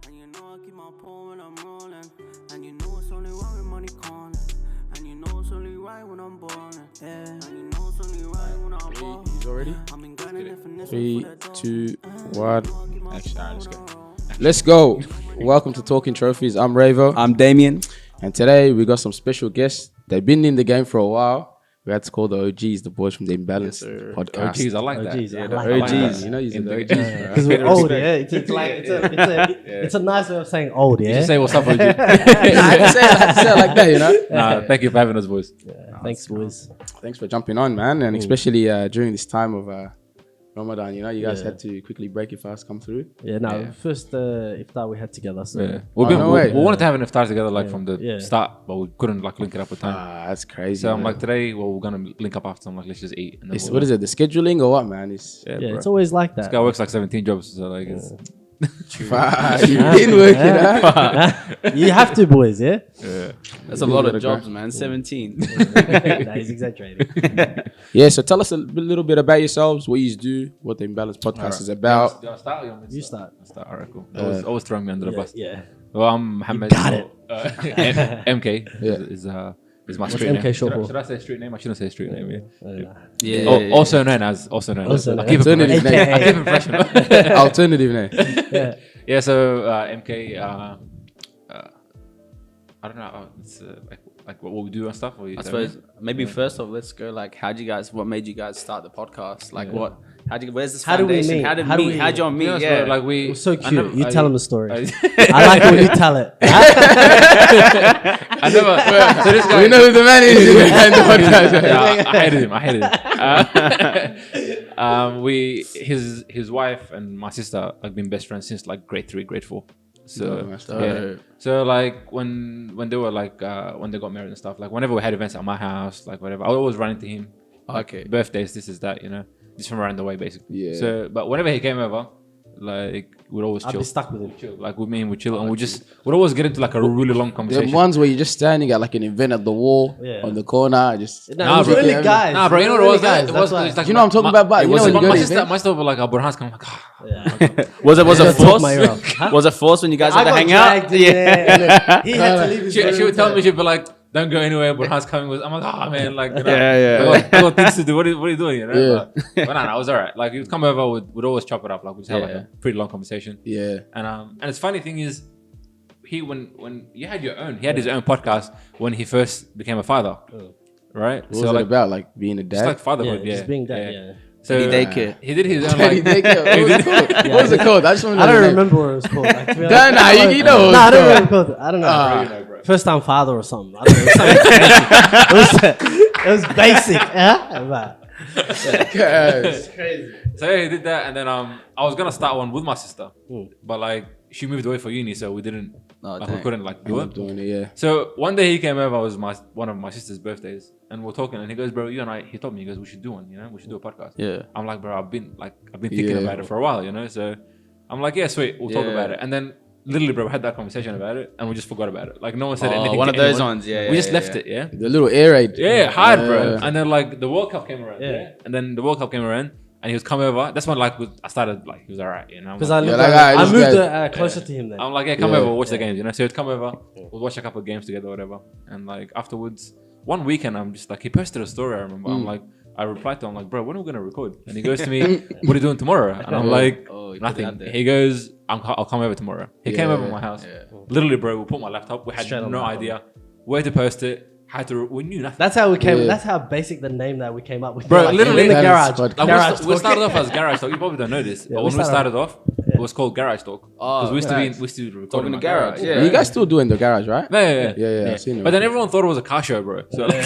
And you know I keep my paw when I'm rolling. And you know it's only right when money calling. And you know it's only right when I'm balling. Yeah. And you know it's only right when I'm balling. He's already. I've been grinding definition 3, for that 2, 1. Actually, alright, let's go. Let's go. Welcome to Talking Trophies. I'm Ravo. I'm Damien. And today we got some special guests. They've been in the game for a while. We had to call the OGs, the boys from the Imbalanced Podcast. OGs, I like that. OGs, Yeah, I the like OGs. that. You know, using the OGs. Because we're old, yeah. It's a nice way of saying old, yeah. You should say what's up, OG. I had to say it like that, you know. Thank you for having us, boys. Thanks, boys. Thanks for jumping on, man. And especially during this time of Ramadan, you know, you guys had to quickly break your fast, come through. Yeah, no, first iftar we had together. So. Yeah. no We wanted to have an iftar together from the Yeah. start, but we couldn't link it up with time. That's crazy. So I'm man. like, today, we're going to link up after. I'm like, let's just eat. And then What is it? The scheduling or what, man? It's Yeah, Yeah, bro. it's always like This that. guy works like 17 jobs, so like it's... you've been working, huh? You have to, boys, yeah? That's a lot of jobs, man. 17. Nah, he's exaggerating. Yeah, so tell us a little bit about yourselves, what you do, what the Imbalanced Podcast is about. Do I start? Or want me to You start. I'll start. All right, cool. Always throwing me under the bus. Yeah. Well, I'm Mohammed. got it. MK is my street MK name. short for? Should I say street name? I shouldn't say street name. Yeah. Also known as. Also known as. Also I keep it Alternative professional. name. I keep it professional. Alternative name. Yeah. So MK. I don't know. It's like what we do and stuff. Or I suppose maybe first off, let's go like, what made you guys start the podcast? Like where's this How do we foundation? meet? How'd y'all meet? Yeah. Like we. It was so I cute. never- You tell him the story. I I like when you tell it. I never. So this guy. We know who the man is in the podcast. Yeah, I hated him. His wife and my sister have been best friends since like grade 3, grade 4. So so like when they were like when they got married and stuff, like whenever we had events at my house, like whatever, I would always run into him. Like, Okay. birthdays, this is that, you know, just from around the way basically. Yeah. So but whenever he came over, like we'd always I'd chill. be stuck with him. Chill. Like with me and we chill and we'd always get into like a really long The conversation. ones where you're just standing at like an event at the wall on the corner, just No, it was really guys. Nah, bro, you know what it was? Guys, It was that's why. it's like you know what I'm talking about? But it you was know when you go my to sister, event? my sister was like, Burhan's coming. I'm like, Was it Talk forced? my ear off. Huh? Was it forced when you guys had I to got hang out? dragged in there, and then he had to leave his she room would tell to- me, she'd be like, don't go anywhere, Burhan's coming. I'm like, oh man, like, you know, Yeah. I got things to do. What are you doing? You know? Yeah. But no, it was all right. Like, he'd come over, we'd always chop it up. Like, we'd have like a pretty long conversation. yeah. And it's funny thing is, when you had he had his own podcast when he first became a father, right? What was it about? Like being a Just dad? like fatherhood, yeah. Just being that, yeah. So daycare. he did his own Daddy like. daycare. What was it called? I just want to I know. don't the name. remember what it was called. Like, to be honest. Nah, you know what No, I it's don't called. remember what it was called. I don't know. You know, bro. First time father or something. I don't know. It was basic. Yeah? But, Yes. So yeah, he did that, and then I was gonna start one with my sister, but like she moved away for uni, so we didn't. We couldn't like do I'm it. doing it, yeah. So one day he came over. It was one of my sister's birthdays, and we're talking, and he goes, "Bro, you and I." He told me, he goes, "We should do one. You know, we should do a podcast." Yeah. I'm like, "Bro, I've been thinking about it for a while, you know." So I'm like, "Yeah, sweet, we'll talk about it." And then literally, bro, we had that conversation about it, and we just forgot about it. Like no one said anything. One to of those anyone. ones, yeah. We just left it, yeah. The little air raid. Yeah, hard, bro. Yeah. And then like the World Cup came around, yeah. And then the World Cup came around, and he was coming over. That's when like I started like he was alright, you know. because I'm I, like, lived like, I this moved guy- closer to him then. I'm like, yeah, come over, watch the games, you know. So he'd come over, we'll watch a couple of games together, whatever. And like afterwards, one weekend, I'm just like, he posted a story. I remember. I'm like, I replied to him like, bro, when are we gonna record? And he goes to me, what are you doing tomorrow? And I'm like, Oh, you put it out nothing. there. He goes, I'll come over tomorrow. He came over to my house. Literally, bro, we put my laptop. We had Straight on no the idea where to post it. We knew nothing. That's how we came. Yeah. That's how basic the name that we came up with. Bro, Like, literally in the Imbalanced garage. Podcast. Like we Talk. started off as Garage Talk. You probably don't know this, but we when we started started off, it was called Garage Talk. Because we used to record Talking in to my garage, yeah. You guys still doing the garage, right? Yeah. Yeah, I've seen it. But then everyone thought it was a car show, bro. So like,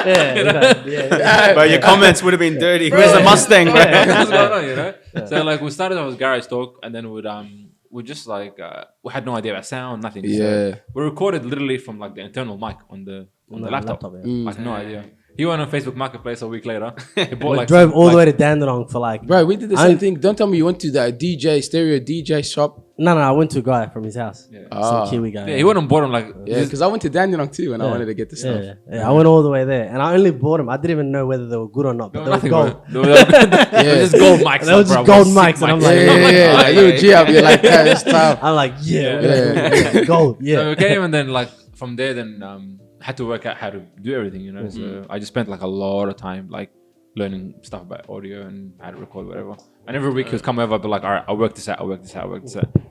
Yeah. Bro, your comments would have been dirty. Where's the Mustang, bro? what's going on, you know? So like we started off as Garage Talk, and then we just like we had no idea about sound, nothing. Yeah. So we recorded literally from like the internal mic on the laptop. Like no idea. He went on Facebook Marketplace a week later. He bought We like drove some, all the way like, to Dandenong for like. Bro, we did the same thing. Don't tell me you went to that stereo DJ shop No, I went to a guy from his house. Yeah. Some Kiwi guy. Yeah, he went on board. I'm like, Yeah, because I went to Dandenong too and I wanted to get the stuff. Yeah, I went all the way there, and I only bought them. I didn't even know whether they were good or not, but they were nothing, gold. bro. They were just gold mics. They were just gold mics, and I'm like, Yeah. Like, little G up, you're like, this time. I'm like, yeah, Yeah. gold, So yeah. we came and then like from there, then had to work out how to do everything, you know. So I just spent like a lot of time like learning stuff about audio and how to record whatever. And every week he was come over, I'd be like, all right, I'll work this out.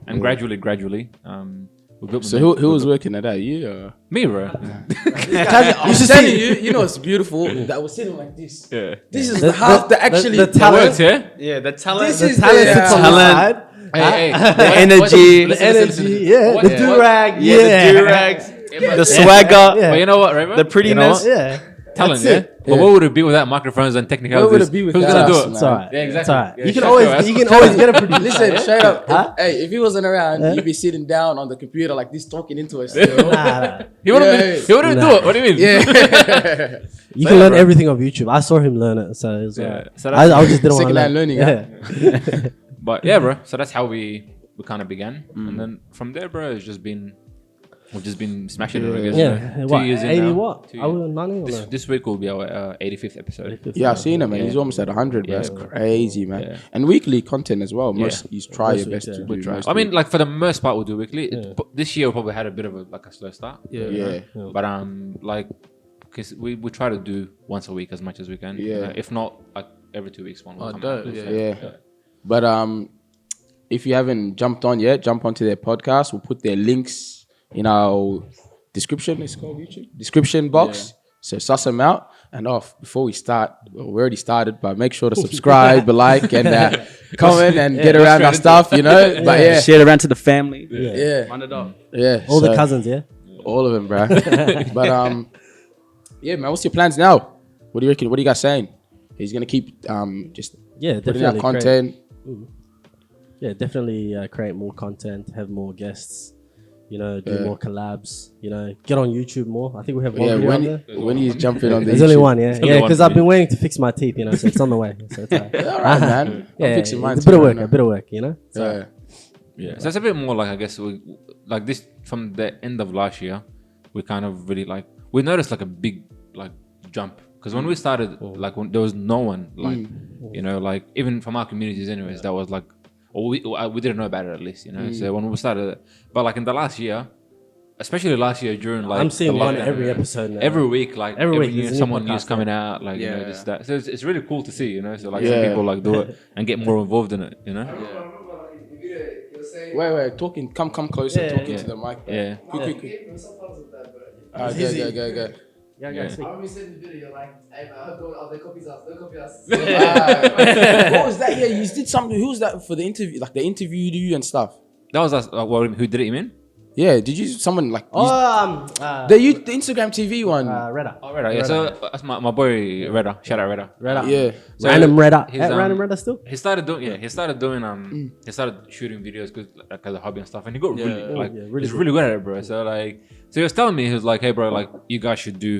And gradually, we built. So who was working at that? You or? Me, bro. I'm telling you, you know it's beautiful that was sitting like this. Yeah. This is the house that actually the talent. Works, yeah. Yeah, the talent. This is Talent the sits on the talent. side. Hey, The energy. The energy, yeah. The do-rag, Yeah, yeah. the do-rags, the swagger, Yeah. But you know what, Raymond? the prettiness. Yeah. Talent, That's it. yeah. But what would it be without microphones and technicalities? What would it be without Who's gonna do us, it? man? It's alright. Yeah, exactly. It's alright. Yeah, You can shut always, your ass. you can always get a producer. Listen, straight up. Huh? If he wasn't around, you'd be sitting down on the computer like this, talking into us. Still. Nah. He wouldn't Yeah. he wouldn't do it. What do you mean? Yeah. You can learn everything on YouTube. I saw him learn it, so it was Yeah. alright. So that's- I just didn't want to Second-hand learn. learning, Yeah. But yeah, bro. So that's how we kind of began, and then from there, bro, we've just been smashing it. I guess. Yeah. You know? What, 2 years in 80 now. what? 2 I years. was 90 or no? This week will be our 85th episode. Yeah, I've seen him, man. He's almost at 100, bro. That's crazy, man. Yeah. And weekly content as well. Most you try Most your best weeks, to yeah. do. We try. most I mean, weeks. like for the most part, we'll do weekly. This year we probably had a bit of a slow start. Yeah. But like, cause we try to do once a week as much as we can. Yeah. If not, like every 2 weeks one will come dope, out. yeah. So, Yeah. But if you haven't jumped on yet, jump onto their podcast. We'll put their links in our description. It's called YouTube description box. So suss them out. And before we start, well, we already started, but make sure to subscribe, like, and comment and get around our stuff, you know. But yeah, Share it around to the family. yeah, Run it up. yeah. All the So, cousins, yeah? all of them, bro. But yeah, man. What's your plans now? What do you reckon? What are you guys saying? He's gonna keep just Yeah, putting out definitely. content. Definitely create more content, have more guests, you know, do more collabs, you know, get on YouTube more. I think we have one Yeah, video on there. when he's jumping on the There's only YouTube. one, yeah. only Yeah, one because for I've me. been waiting to fix my teeth, you know, so it's on the way. So it's alright. All right, man. Yeah, I'm fixing mine. it's a bit too of right work, now. a bit of work, you know? So, Yeah. Yeah, so it's a bit more like I guess we like this from the end of last year. We kind of really like we noticed like a big like jump because when we started like when there was no one like you know like even from our communities anyways that was like or we didn't know about it at least you know so when we started but like in the last year especially last year during like I'm seeing the one lockdown, every episode now. every week like Every week year, there's a new someone podcast, new's coming out like you know Yeah. this that so it's really cool to see you know so like Yeah. some people like do it and get more involved in it you know Wait, talking. Come closer. Yeah, talking yeah. to the mic. yeah Quick. Go. Yeah, Yeah. speak. I send the video like, hey man, they copies us, don't copy us. What was that? Yeah, you did something. Who was that for the interview? Like they interviewed you and stuff. that was us who did it you mean Yeah, did you? Someone like The the Instagram TV one. Redder. Oh, Redda. Yeah, so that's my boy Redda. Shout out Redda. Redder. Yeah. So Random Redder. he's, Random Redder still? He started doing he started shooting videos like as a hobby and stuff, and he got really like really he's good. really good at it, bro. So he was telling me he was like, hey, bro, like you guys should do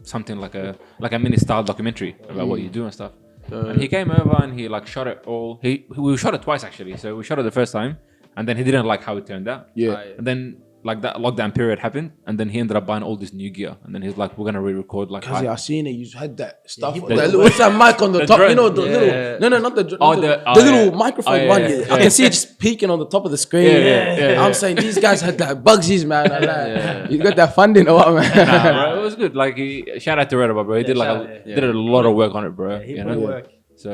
something like a mini style documentary about what you do and stuff. And he came over and he like shot it all. We shot it twice actually. So we shot it the first time, and then he didn't like how it turned out. Yeah. And then like that lockdown period happened, and then he ended up buying all this new gear, and then he's like, we're gonna re-record like. Cause I seen it. You had that stuff. he that put- little, what's that mic on the The top? drone. You know the Yeah. little. No, not the. Oh, not the- the little yeah. microphone Oh, yeah, one. yeah, I yeah. can see it just peeking on the top of the screen. Yeah. I'm saying these guys had that Bugsies, man. I like, you got that funding or what, man? Nah, bro, it was good. Like he shout out to Redda, bro. He did like shout out, did a lot of work on it, bro. He you put know? work. So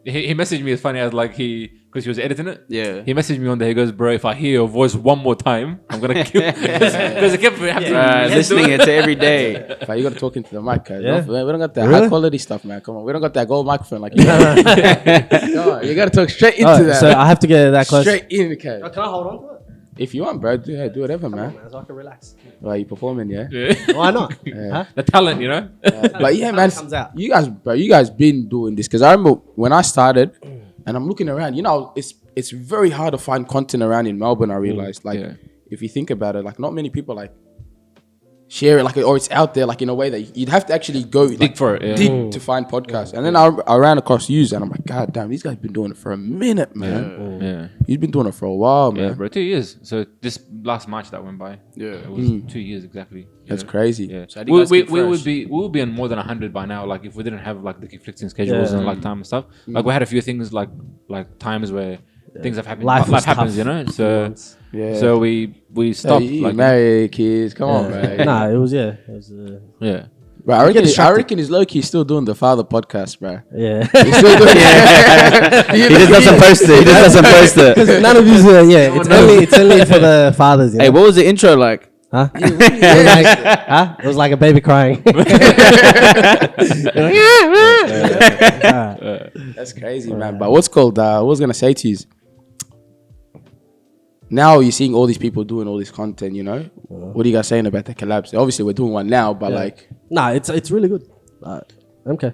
he messaged me as funny as like because he was editing it. Yeah. He messaged me on there. He goes, bro, if I hear your voice one more time, I'm gonna kill. Because he kept Listening it to every day. But you gotta talk into the mic, guys. Yeah. We don't got that Really? high quality stuff, man. Come on, we don't got that gold microphone like you. Come on, you gotta talk straight into that. So I have to get that close. Straight in, okay. Can I hold on to it? If you want, bro, do whatever, man. Man, so I can relax. Why you performing, yeah? Why not? Huh? The talent, you know. But yeah, man, comes out. you guys been doing this because I remember when I started, and I'm looking around. You know, it's very hard to find content around in Melbourne. I realized, like, Yeah. if you think about it, like, not many people like share it like, or it's out there like in a way that you'd have to actually go Dig for it, yeah. dig to find podcasts. And then I ran across you and I'm like, God damn, these guys been doing it for a minute, man. Yeah. You've been doing it for a while, man. Yeah, bro, 2 years. So this last March that went by, it was 2 years exactly. That's crazy. Yeah, So how do you guys keep we fresh? would be on more than 100 by now. Like if we didn't have like the conflicting schedules and like time and stuff. Like we had a few things like times where things have happened. Life was happens, tough you know. So Yeah. so we stopped. Hey, like married kids, come on, man. Nah, it was yeah. Bro, I reckon he's low key still doing the father podcast, bro. yeah. He's still doing He just doesn't post it. He just doesn't post it. Because none of these it's only for the fathers. You know? Hey, what was the intro like? Huh? It was like a baby crying. That's crazy, man. But what's called? What I was gonna say to you is, now you're seeing all these people doing all this content. You know, what are you guys saying about the collabs? Obviously, we're doing one now, but like, Nah, it's really good. Okay.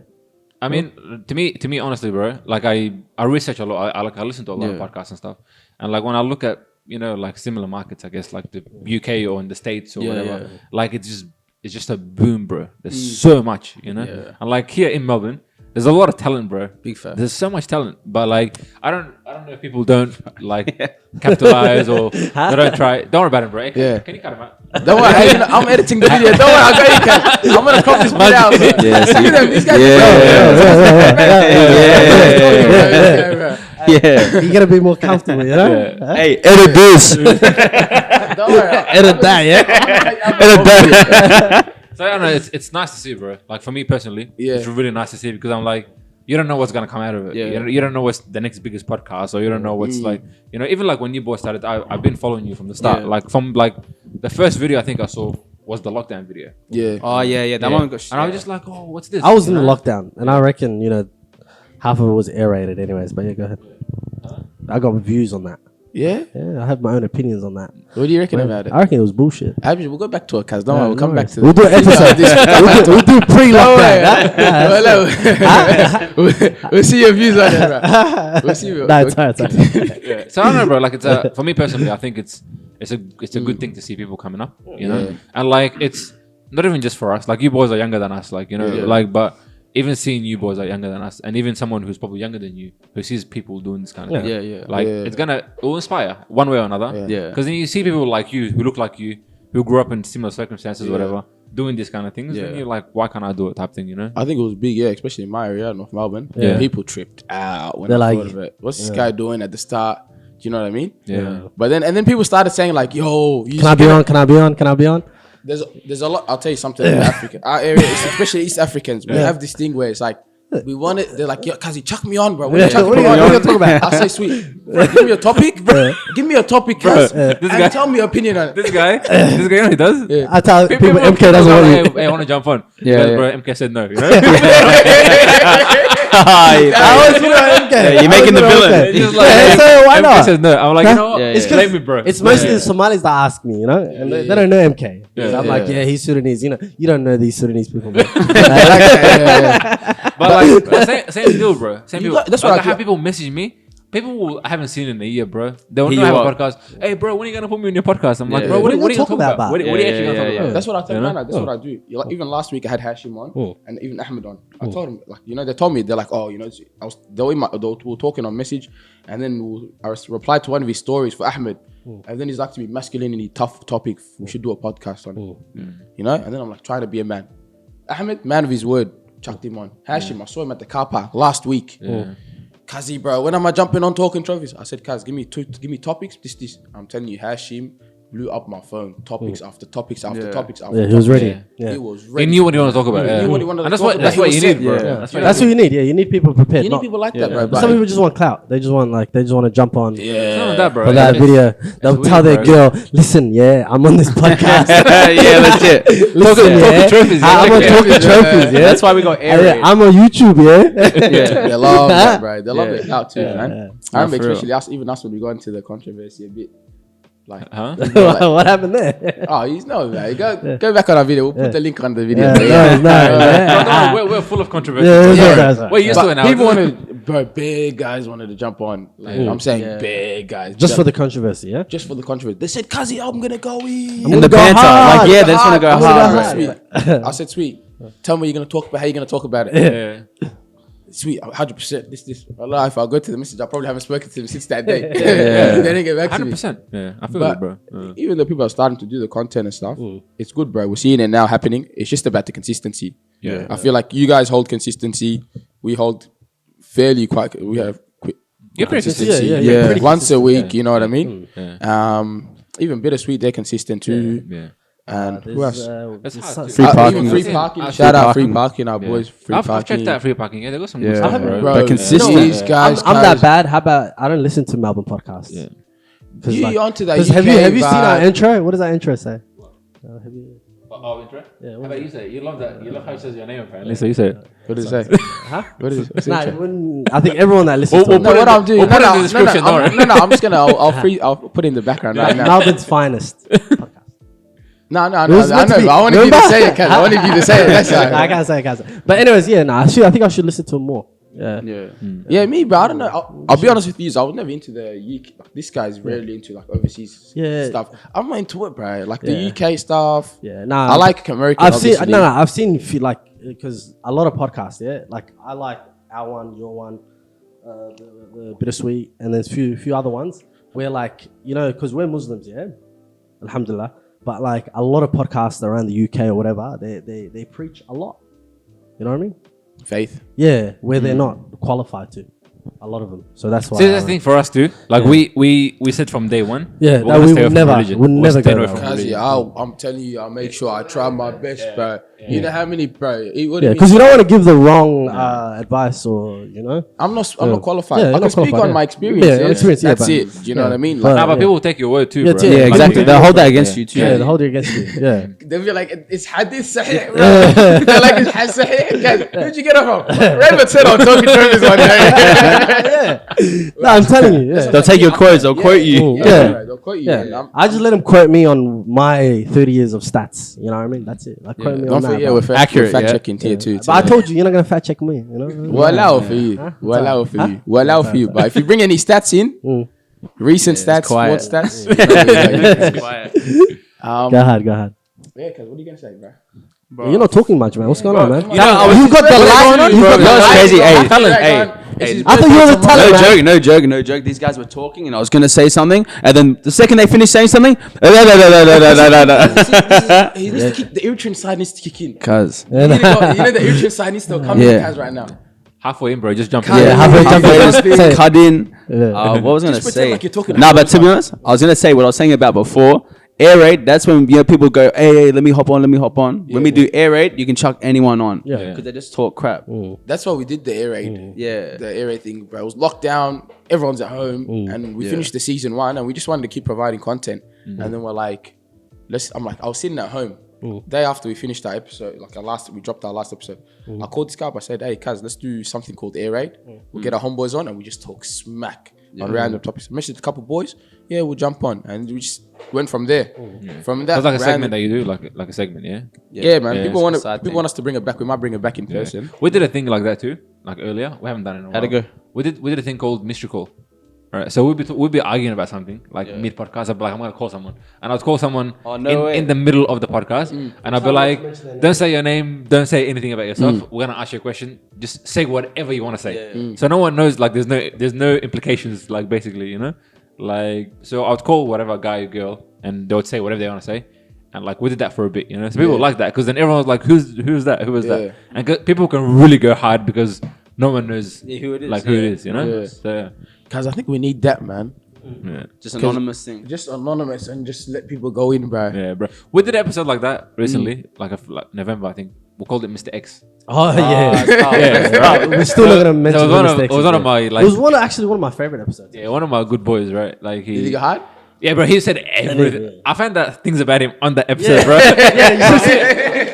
I mean, to me, honestly, bro, like I research a lot. I listen to a lot of podcasts and stuff, and like when I look at like similar markets, I guess like the UK or in the States or whatever, like it's just a boom, bro. There's so much, and like here in Melbourne, there's a lot of talent, bro. Big fan. There's so much talent, but like I don't know if people don't like capitalize or they don't try. Don't worry about it, bro. Yeah. Can you cut him out? don't worry, I'm editing the video. Don't worry, I'll go. You can. I'm gonna crop this bit out. Bro. Yeah, Look at them, these guys. Yeah. You gotta be more comfortable, you know? Huh? Hey, edit this. Don't worry. Edit that, yeah? Edit that. So I don't know. It's nice to see, bro. Like for me personally, it's really nice to see because I'm like, you don't know what's gonna come out of it. Yeah. You don't know what's the next biggest podcast, or you don't know what's like, even like when you boys started, I've been following you from the start. Yeah. Like from like the first video I think I saw was the lockdown video. Yeah. Oh yeah. That one got. And I was just like, oh, what's this? I was in the lockdown, and I reckon, half of it was aerated anyways, but yeah, go ahead. I got views on that. Yeah. Yeah, I have my own opinions on that. What do you reckon about it? I reckon it was bullshit. Actually, we'll go back to it, cuz. Don't worry, we'll come back to We'll do an episode. we'll do pre-lockdown. We'll see your views on it, bro. We'll see. Nah, it's alright. So I don't know, bro. Like it's for me personally, I think it's a good thing to see people coming up, and like it's not even just for us. Like you boys are younger than us, like like but. Even seeing you boys are younger than us, and even someone who's probably younger than you, who sees people doing this kind of thing, it will inspire one way or another. Yeah. Because then you see people like you, who look like you, who grew up in similar circumstances, or whatever, doing this kind of things. And you're like, why can't I do it? Type thing, I think it was big, especially in my area, North Melbourne. Yeah. People tripped out when They're I like, thought of it. What's this guy doing at the start? Do you know what I mean? Yeah. But then people started saying like, yo, Can I be on? Can I be on? Can I be on? There's a lot. I'll tell you something in Africa. Our area, especially East Africans, we have this thing where it's like, we want it. They're like, yo, Kazi, chuck me on, bro. What are you talking about? I say, sweet. Bro, give me a topic. Give me a topic, Kaz. And tell me your opinion on it. This guy, you know what he does? Yeah. I tell people MK doesn't want you. Hey, I want to jump on. Yeah. Bro, MK said no. You know? You're making the villain. Just So why MK not? says no. I'm like, you know what? Yeah, Blame me, bro. It's mostly the Somalis that ask me, and they don't know MK. So I'm like, yeah, he's Sudanese. You don't know these Sudanese people. Man. But like, same deal, bro. Same deal. That's Like, what I I have people message me. People I haven't seen in a year, bro. They want to Here have you a are. podcast. Hey, bro, when are you gonna put me on your podcast? I'm like, Yeah. bro, what are you What are gonna you talk talking about? about? What are you actually gonna talk Yeah. about? That's what I tell You know? man. That's what I do. Like, even last week I had Hashim on and even Ahmed on. I told him, like, they told me, they're like, oh, they were talking on message, and then I replied to one of his stories for Ahmed, and then he's like to me, masculinity, tough topic. We should do a podcast on it. And then I'm like trying to be a man. Ahmed, man of his word, chucked him on. Hashim, I saw him at the car park last week. Kazi, bro, when am I jumping on talking trophies? I said, Kaz, give me topics. This. I'm telling you, Hashim blew up my phone. Topics after topics after topics after Yeah, he was topics. ready. Yeah. He was He ready. knew what he wanted to talk about. He knew what he wanted to And that's talk what about. that's He what was you sick, need, bro. Yeah. That's what you need. Yeah, you need people prepared. You need people like that, bro. Some people just want clout. They just want to jump on. It's not that, bro. For that It's- video, they'll weird, tell their bro. girl, "Listen, I'm on this podcast. Yeah, legit. Listen, Talking trophies, yeah. I'm on Okay. talking trophies. Yeah, That's why we got air. I'm on YouTube. Yeah, They love that, bro. They love it out too, man. I remember for real. especially us when we got into the controversy a bit. Like, Huh? What happened there? oh, he's no, man. Go back on our video. We'll put the link on the video. No, we're full of controversy. We're used to it now. People wanted, bro, big guys wanted to jump on. Like, I'm saying big guys. Just for the controversy, yeah? Just for the controversy. They said, Kazi, I'm going to go in. And the banter. Like, yeah, they just want to go hard. Sweet. I said, sweet. Tell me what you're going to talk about, how you're going to talk about it. Yeah. Sweet, 100%. This. Allah, if I go to the message, I probably haven't spoken to him since that day. They didn't get back to me. 100%. Yeah, I feel But it, bro. even though people are starting to do the content and stuff, it's good, bro. We're seeing it now happening. It's just about the consistency. Yeah. I feel like you guys hold consistency. We hold fairly quite. We have You're pretty consistency. consistent. Yeah. Pretty Once a week, you know what I mean? Yeah. Even Bittersweet, they're consistent too. Yeah. And who else? That's hard to Free do. parking. Even free parking. Free Shout out parking. free parking, our boys. Free I've parking. checked that free parking. Yeah, they got some good Yeah. stuff, bro. Bro, But consistent. These guys, I'm that bad. How about I don't listen to Melbourne podcasts? Yeah. You onto that? Because UK have you seen our vibe. intro? What does our intro say? Have you? Oh, intro? Yeah, How what about you say it? You love that. You love how he says your name, apparently. So you say it. What does it say? Huh? What is it? What's the Nah, intro? it wouldn't- I think everyone that listens We'll to No, put what it- I'm doing. we'll put it in the no, description, don't worry. I'm just gonna. I'll put it in the background right now. Melbourne's finest. No. It I was know. meant to be. But I wanted you to Remember? say it, cuz. I wanted you to say it. That's I right. can't say. But anyways, yeah, I think I should listen to him more. Yeah. Yeah, me, but I don't know. I'll be honest with you. I was never into the UK. Like, this guy's rarely into like overseas stuff. I'm not into it, bro. Like the UK stuff. Yeah. Nah. I like American. I've seen obviously. I've seen like because a lot of podcasts, yeah. Like I like our one, your one, the Bittersweet, and there's few other ones where like because we're Muslims, yeah, alhamdulillah. But like a lot of podcasts around the UK or whatever, they preach a lot. You know what I mean? Faith. Yeah, where they're not qualified to. A lot of them. So that's why. See, that's the thing for us too. Like we said from day one. Yeah, we're that gonna we stay away would from never- religion. would We'll never stay go away there. from Cause religion. I'm telling you, I'll make sure I try my best, bro. You know how many, bro? What do you Yeah, mean? because you don't want to give the wrong advice or I'm not qualified. Yeah, I you're can not speak qualified, on yeah. my experience. Yeah, experience, yeah, That's but- it. Do you know what I mean? but- Like, Nah, but yeah. people will take your word too, Yeah, bro. yeah, Yeah, Like, exactly. They'll hold that against you too. Yeah, they'll hold it against you. Yeah. they'll be like, it's hadith sahih, bro. They're like, it's sahih. Guys, where'd you get it from? Raymond said I'm talking Travis one day. No, I'm telling you. Yeah. They'll take your quotes. They'll quote you. Yeah. Right, they'll quote you. Yeah. man. I just let them quote me on my 30 years of stats. You know what I mean? That's it. Like, quote me Don't on that. forget, bro. we're Accurate, fact yeah. checking here too. But I told you, you're not going to fact check me. You know? We'll allow it for you. We'll allow it for you. We'll allow it for you. But if you bring any stats in, recent stats, quiet. sports stats. It's quiet. Go ahead. Yeah, cuz what are you gonna say, bro? You're not talking much, man. What's going on, man? You know, I was You've got the light. You've got the That's light. crazy. Hey, Talent, hey. I thought you were the talent, man. No joke. These guys were talking, and I was gonna say something, and then the second they finished saying something, He needs to kick, the irritant side needs to kick in. cuz You know the irritant side needs to come in Yeah. Kaz right now. halfway in, bro. Just jump. Yeah, in. halfway jump in. Say it. cut in. Yeah. What was I gonna Just pretend say? like you're talking Nah, to but to be someone. honest, I was gonna say what I was saying about before. Air raid, that's when people go, hey, let me hop on. When we do air raid, you can chuck anyone on. Yeah. Because they just talk crap. That's why we did the air raid. Yeah. The air raid thing, bro. It was locked down. Everyone's at home, and we finished the season 1, and we just wanted to keep providing content. And then we're like, I was sitting at home. Day after we finished that episode, we dropped our last episode. I called this guy up. I said, "Hey, Kaz, let's do something called air raid. We'll get our homeboys on, and we just talk smack on random topics." I messaged a couple boys. Yeah, we'll jump on, and we just went from there. From that, That's like a random- segment that you do, like a segment, yeah. Yeah, man. Yeah, People it's a side people thing. want us to bring it back. We might bring it back in person. We did a thing like that too, like earlier. We haven't done it in a while. How'd it go? We did a thing called mystery call. Right, so we'd be arguing about something like mid podcast. I'd be like, I'm gonna call someone, and I'd call someone in the middle of the podcast, and I'd be like, don't say your name, don't say anything about yourself. We're gonna ask you a question. Just say whatever you want to say. So no one knows. Like, there's no implications. Like, basically, you know, like, so I'd call whatever guy or girl, and they would say whatever they want to say. And like we did that for a bit, you know. So people like that because then everyone was like, "Who's that? Who is that?" And people can really go hard because no one knows who it is. like who it is, you know. Yeah. So Cause I think we need that, man. yeah. Just anonymous thing. Just anonymous and just let people go in, bro. Yeah, bro. We did an episode like that recently, like November, I think. We called it Mr. X. Oh, yeah. Yeah, We're still not going to mention it was one mistakes. of my like. It was one of my favorite episodes. Yeah, one of my good boys, right? Like Did he go hard? Yeah, bro. He said everything. Yeah. I found that things about him on that episode, bro. MK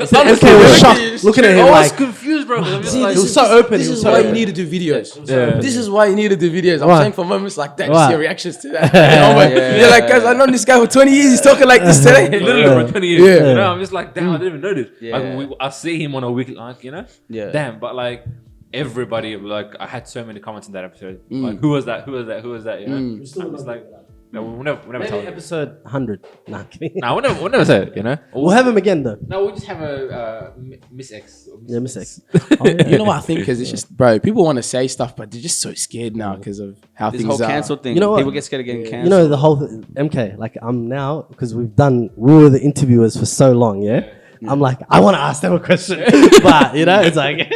was shocked looking at him I was like, confused, bro. 'cause I'm just See, like, he was so open. This He was is so why you open. need to do videos. Yeah. This is why you need to do videos. I'm Why? saying for moments like that, Why? just your reactions to that. You know, but you're like, guys, I've known this guy for 20 years. He's talking like this today. literally for 20 years. Yeah. You know, I'm just like, damn, I didn't even know this. Yeah. Like, I see him on a weekly, like, you know? Yeah. Damn, but like, everybody, like, I had so many comments in that episode. Like, who was that? Who was that? Who was that? You know? I'm just like, no, we'll never tell Maybe him. episode 100. Nah, kidding. No, we'll never say it, you know? We'll have him again though. No, we'll just have a Miss X. Or Yeah, Miss X. You know what I think? Because it's just, bro, people want to say stuff, but they're just so scared now because of how This things whole are. cancel thing. You know what? People get scared of getting cancelled. You know the whole MK. Like I'm now because we were the interviewers for so long. Yeah. I'm like I want to ask them a question, but you know it's like.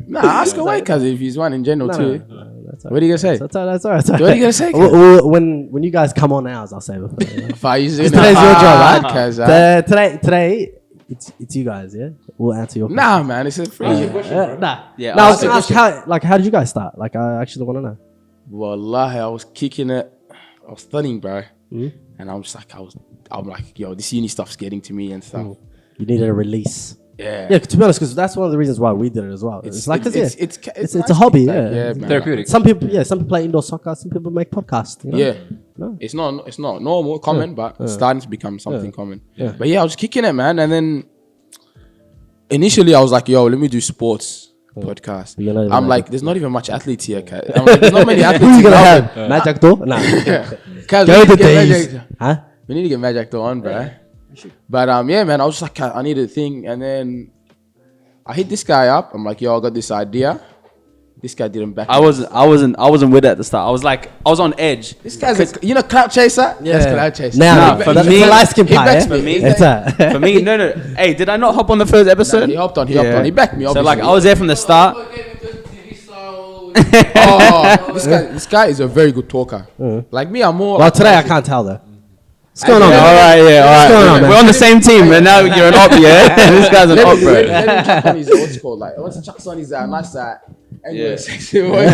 Nah, ask away, because if he's one in general too. That's What are you going to say? That's all right. What are you going to say? When you guys come on ours, I'll say before. If I use it, Today's your job, right? Because, Today, it's you guys. Yeah, we'll answer your. nah, man, it's a free. Nah. Yeah, No, I ask was gonna ask how did you guys start? Like I actually want to know. Wallahi, I was kicking it. I was studying, bro. Mm. And I'm just like, I'm like, yo, this uni stuff's getting to me and stuff. You needed a release. Yeah. Yeah, to be honest, because that's one of the reasons why we did it as well. It's like, 'cause, yeah, it's a nice hobby, to kick back. yeah. man. Therapeutic. Some people play indoor soccer. Some people make podcasts. You know? Yeah. No. It's not normal, common, but it's starting to become something common. Yeah. But yeah, I was kicking it, man. And then initially I was like, yo, let me do sports podcast. You're not even I'm like like, there's not even much athletes here. I'm like, there's not many athletes. Who you in gonna Melbourne. have? Magic door? Nah. Cause Go we need the to get days. Magic- Huh? We need to get Magic Door on, bro. But yeah, man, I was just like, I need a thing, and then I hit this guy up. I'm like, yo, I got this idea. This guy didn't back. I me. wasn't with it at the start. I was on edge. This guy's a clout chaser. Yeah. That's clout chaser. Now, Nah, for for me- the light skin he part, backs yeah? me. For me- It's a, For me, no. Hey, did I not hop on the first episode? He hopped on. He backed me. So Obviously. like, I was there from the start. Oh, this guy is a very good talker. Like me, I'm more. well, today I can't tell though. What's going on, Yeah. All man? right, yeah, all right. going on, man? We're on the same team, and now you're an op, yeah. This guy's an op, bro. Let me chuck on his what's it called like. Once he chucks on his nice Yeah. sexy voice.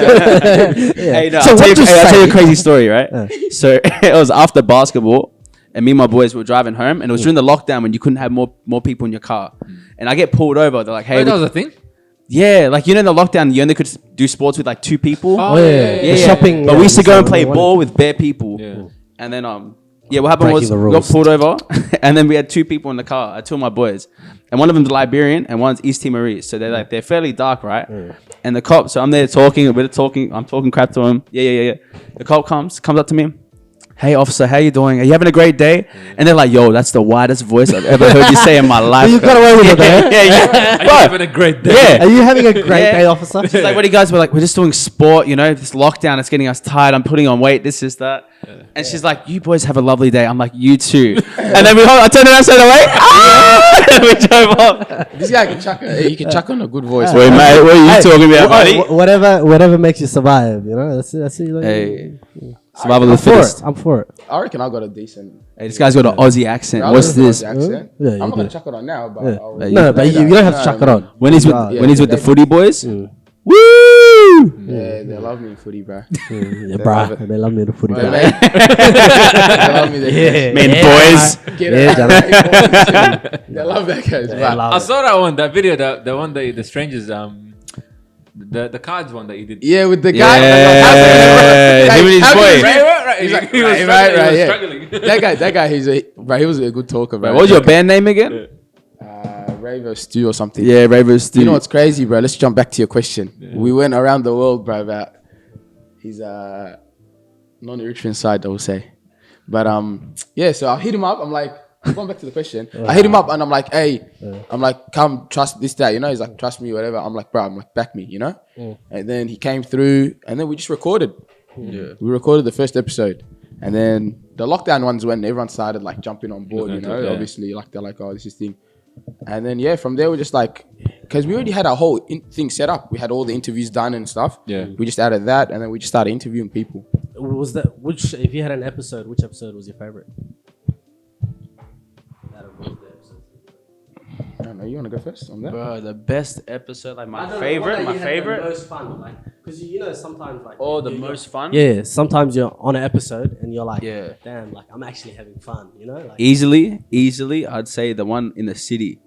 Hey, no, So I'll tell you, what'd you I'll tell you a say? crazy story, right? So it was after basketball, and me and my boys were driving home, and it was during the lockdown when you couldn't have more people in your car. And I get pulled over. They're like, "Hey, Wait, that was a thing? yeah, like you know, in the lockdown, you only could do sports with like 2 people. Oh, yeah. The shopping. But we used to go and play one. ball with bare people. Yeah. And then what happened Breaking was the we got rules. pulled over, and then we had 2 people in the car. 2 of my boys, and one of them's Liberian, and one's East Timorese. So they're fairly dark, right? And the cop. So I'm there talking. I'm talking crap to him. Yeah. The cop comes up to me. Hey officer, how you doing? Are you having a great day? And they're like, yo, that's the widest voice I've ever heard you say in my life. You got away with it, though. yeah. Are you having a great day? Yeah. Are you having a great Yeah. day, officer? She's like, what do you guys? We're like, we're just doing sport, you know, this lockdown, it's getting us tired. I'm putting on weight, this is that. And she's like, you boys have a lovely day. I'm like, you too. And then I turned around straight away. And we drove off. This guy can chuck. He can chuck on a good voice. Wait, mate, what are you talking about, buddy? Whatever makes you survive, you know. That's it. Like, Hey, survival I'm of the for it. fittest. I'm for it. I reckon I got a decent. Hey, this guy's got an Aussie accent. I What's don't know this? his accent. Yeah, you I'm not gonna do. chuck it on now, but Yeah. I'll- No, But you don't have to chuck it on. When he's with Yeah, when he's with the yeah. footy boys, Mm. woo! Yeah, they love me in footy, bro. Yeah, love bruh. it. They love me to footy. They bro. love me. Yeah. Man, Yeah, boys. Get Yeah, it. They love that guy. They But love I it. saw that one, that video, the one that the strangers, the cards one that you did. yeah, with the guy. Yeah, him and his boy. Right. He's like, He was right, struggling, yeah. he was struggling. That guy, he was a good talker, bro. What was your band name again? Raver Stew or something? Yeah, Ravers. You know what's crazy, bro? Let's jump back to your question. We went around the world, bro, about his non-Eritrean side, I would say. But yeah, so I hit him up. I'm like, going back to the question. I hit him up and I'm like, hey, I'm like, come trust this, that, you know? He's like, trust me, whatever. I'm like, bro, back me, you know? And then he came through and then we just recorded. Yeah. We recorded the first episode. And then the lockdown ones when everyone started like jumping on board, you know? Yeah. Obviously, like they're like, oh, this is thing. And then yeah, from there we're just like, because we already had our whole thing set up. We had all the interviews done and stuff. Yeah. We just added that, and then we just started interviewing people. Was that if you had an episode, which episode was your favorite? I don't know. You want to go first on that? Bro, the best episode, like my favorite. Most fun, like Because you know sometimes like Oh, the you're- most fun. Yeah, sometimes you're on an episode and you're like, Yeah. damn, like I'm actually having fun. You know, like Easily, I'd say the one in the city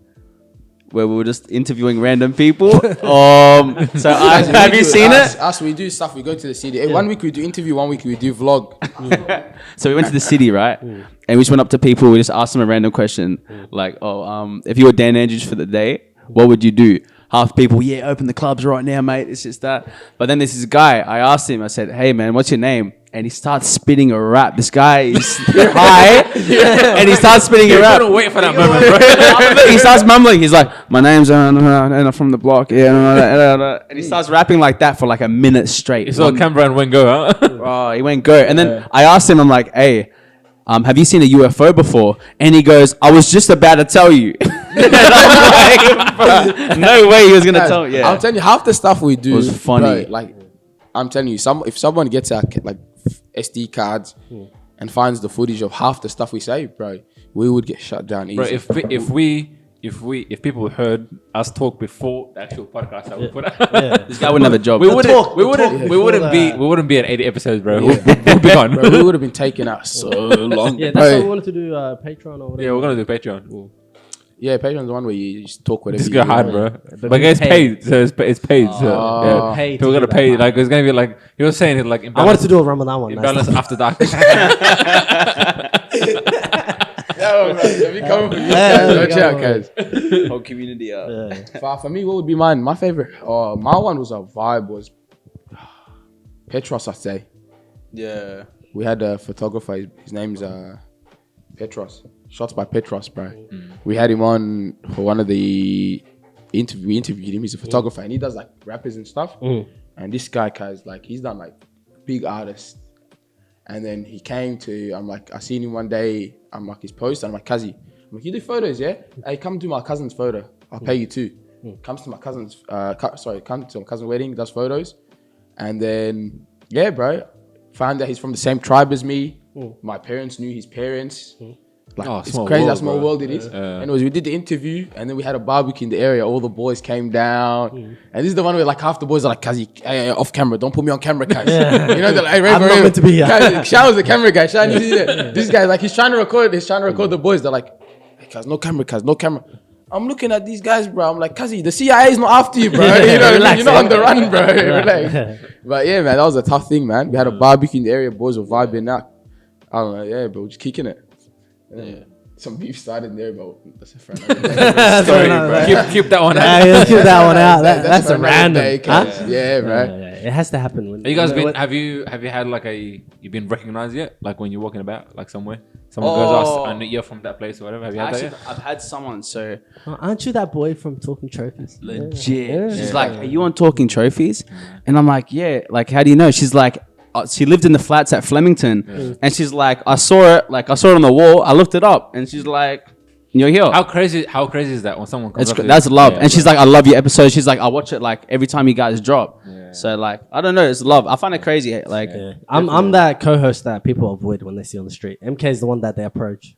where we were just interviewing random people. Have you seen it? Us, we do stuff. We go to the city. 1 week we do interview, 1 week we do vlog. So we went to the city, right? And we just went up to people. We just asked them a random question, like, if you were Dan Andrews for the day, what would you do? Half people, yeah, open the clubs right now, mate. It's just that. But then there's this guy. I asked him. I said, hey, man, what's your name? And he starts spitting a rap. This guy is high, and he starts spitting a rap. Couldn't wait for that moment, bro. He starts mumbling. He's like, my name's and I'm from the block. Yeah, and he starts rapping like that for like a minute straight. You saw Canberra and went go, huh? Oh, he went go. And then I asked him, I'm like, hey, have you seen a UFO before? And he goes, I was just about to tell you. And I'm like, bro, no way he was going to tell you. Yeah. I'm telling you, half the stuff we do was funny. bro, like, I'm telling you, if someone gets our like SD cards and finds the footage of half the stuff we say, bro, we would get shut down easy. Bro, if people heard us talk before the actual podcast that we put out, This guy wouldn't have a job. we wouldn't be at 80 episodes, bro. We'll be gone. Bro, we would have been taking us so long. yeah, that's why we wanted to do Patreon or whatever. Yeah, we're gonna do Patreon. Yeah, Patreon's the one where you just talk whatever. Just you go hard, want. bro. But it's paid, so it's paid. So yeah, Paid to people do gotta that. pay. Like it's gonna be like you were saying it like I wanted to do a Ramadan one. Imbalanced after dark. Yeah, bro, we coming for you Yeah, guys. Watch out, guys. Whole community up. For me, what would be mine? My favorite, my one was a vibe was Petros, I'd say. Yeah. We had a photographer. His name's Petros. Shots by Petros, bro. We had him on for one of the interview. We interviewed him. He's a photographer and he does like rappers and stuff. And this guy, cause like he's done like big artists. And then he came to. I seen him one day. I'm like his post. And I'm like, Kazi. I'm like, you do photos, yeah? Hey, come do my cousin's photo. I'll pay you too. Comes to my cousin's. Come to my cousin's wedding. Does photos. And then yeah, bro. Found that he's from the same tribe as me. My parents knew his parents. Like it's small crazy how world, small bro. world it is. Anyways, we did the interview and then we had a barbecue in the area. All the boys came down. And this is the one where like half the boys are like, Kazi, hey, off camera. Don't put me on camera, Kaz. You know, they're like, hey, I'm not meant to be here. Kaz, Shan was the camera guy. Shan, you see that? This guy, like, he's trying to record the boys. They're like, hey, Kaz, no camera. I'm looking at these guys, bro. I'm like, Kazi, the CIA is not after you, bro. You know, Relax, you're not on the run, bro. Relax. But yeah, man, that was a tough thing, man. We had a barbecue in the area. Boys were vibing out. I don't know, yeah, bro, just kicking it. Yeah. Some beef started there, but that's a friend. Sorry, bro. Keep that one out. Yeah, keep that one out. That's for a another random. day, Huh? cuz. Yeah, right. It has to happen. When, Have you guys when- been? Have you had like you've been recognized yet? Like when you're walking about, like somewhere, someone goes, "Oh, I know you're from that place" or whatever. Have you had that Actually, yet? I've had someone so Oh, aren't you that boy from Talking Trophies? legit. Yeah. She's like, "Are you on Talking Trophies?" And I'm like, "Yeah." Like, how do you know? She's like, she lived in the flats at Flemington, and she's like, I saw it on the wall. I looked it up, and she's like, "You're here." How crazy is that when someone comes? That's love. And she's like, "I love your episode." She's like, "I watch it like every time you guys drop." So like, I don't know, it's love. I find it crazy. Like, I'm that co-host that people avoid when they see on the street. MK is the one that they approach.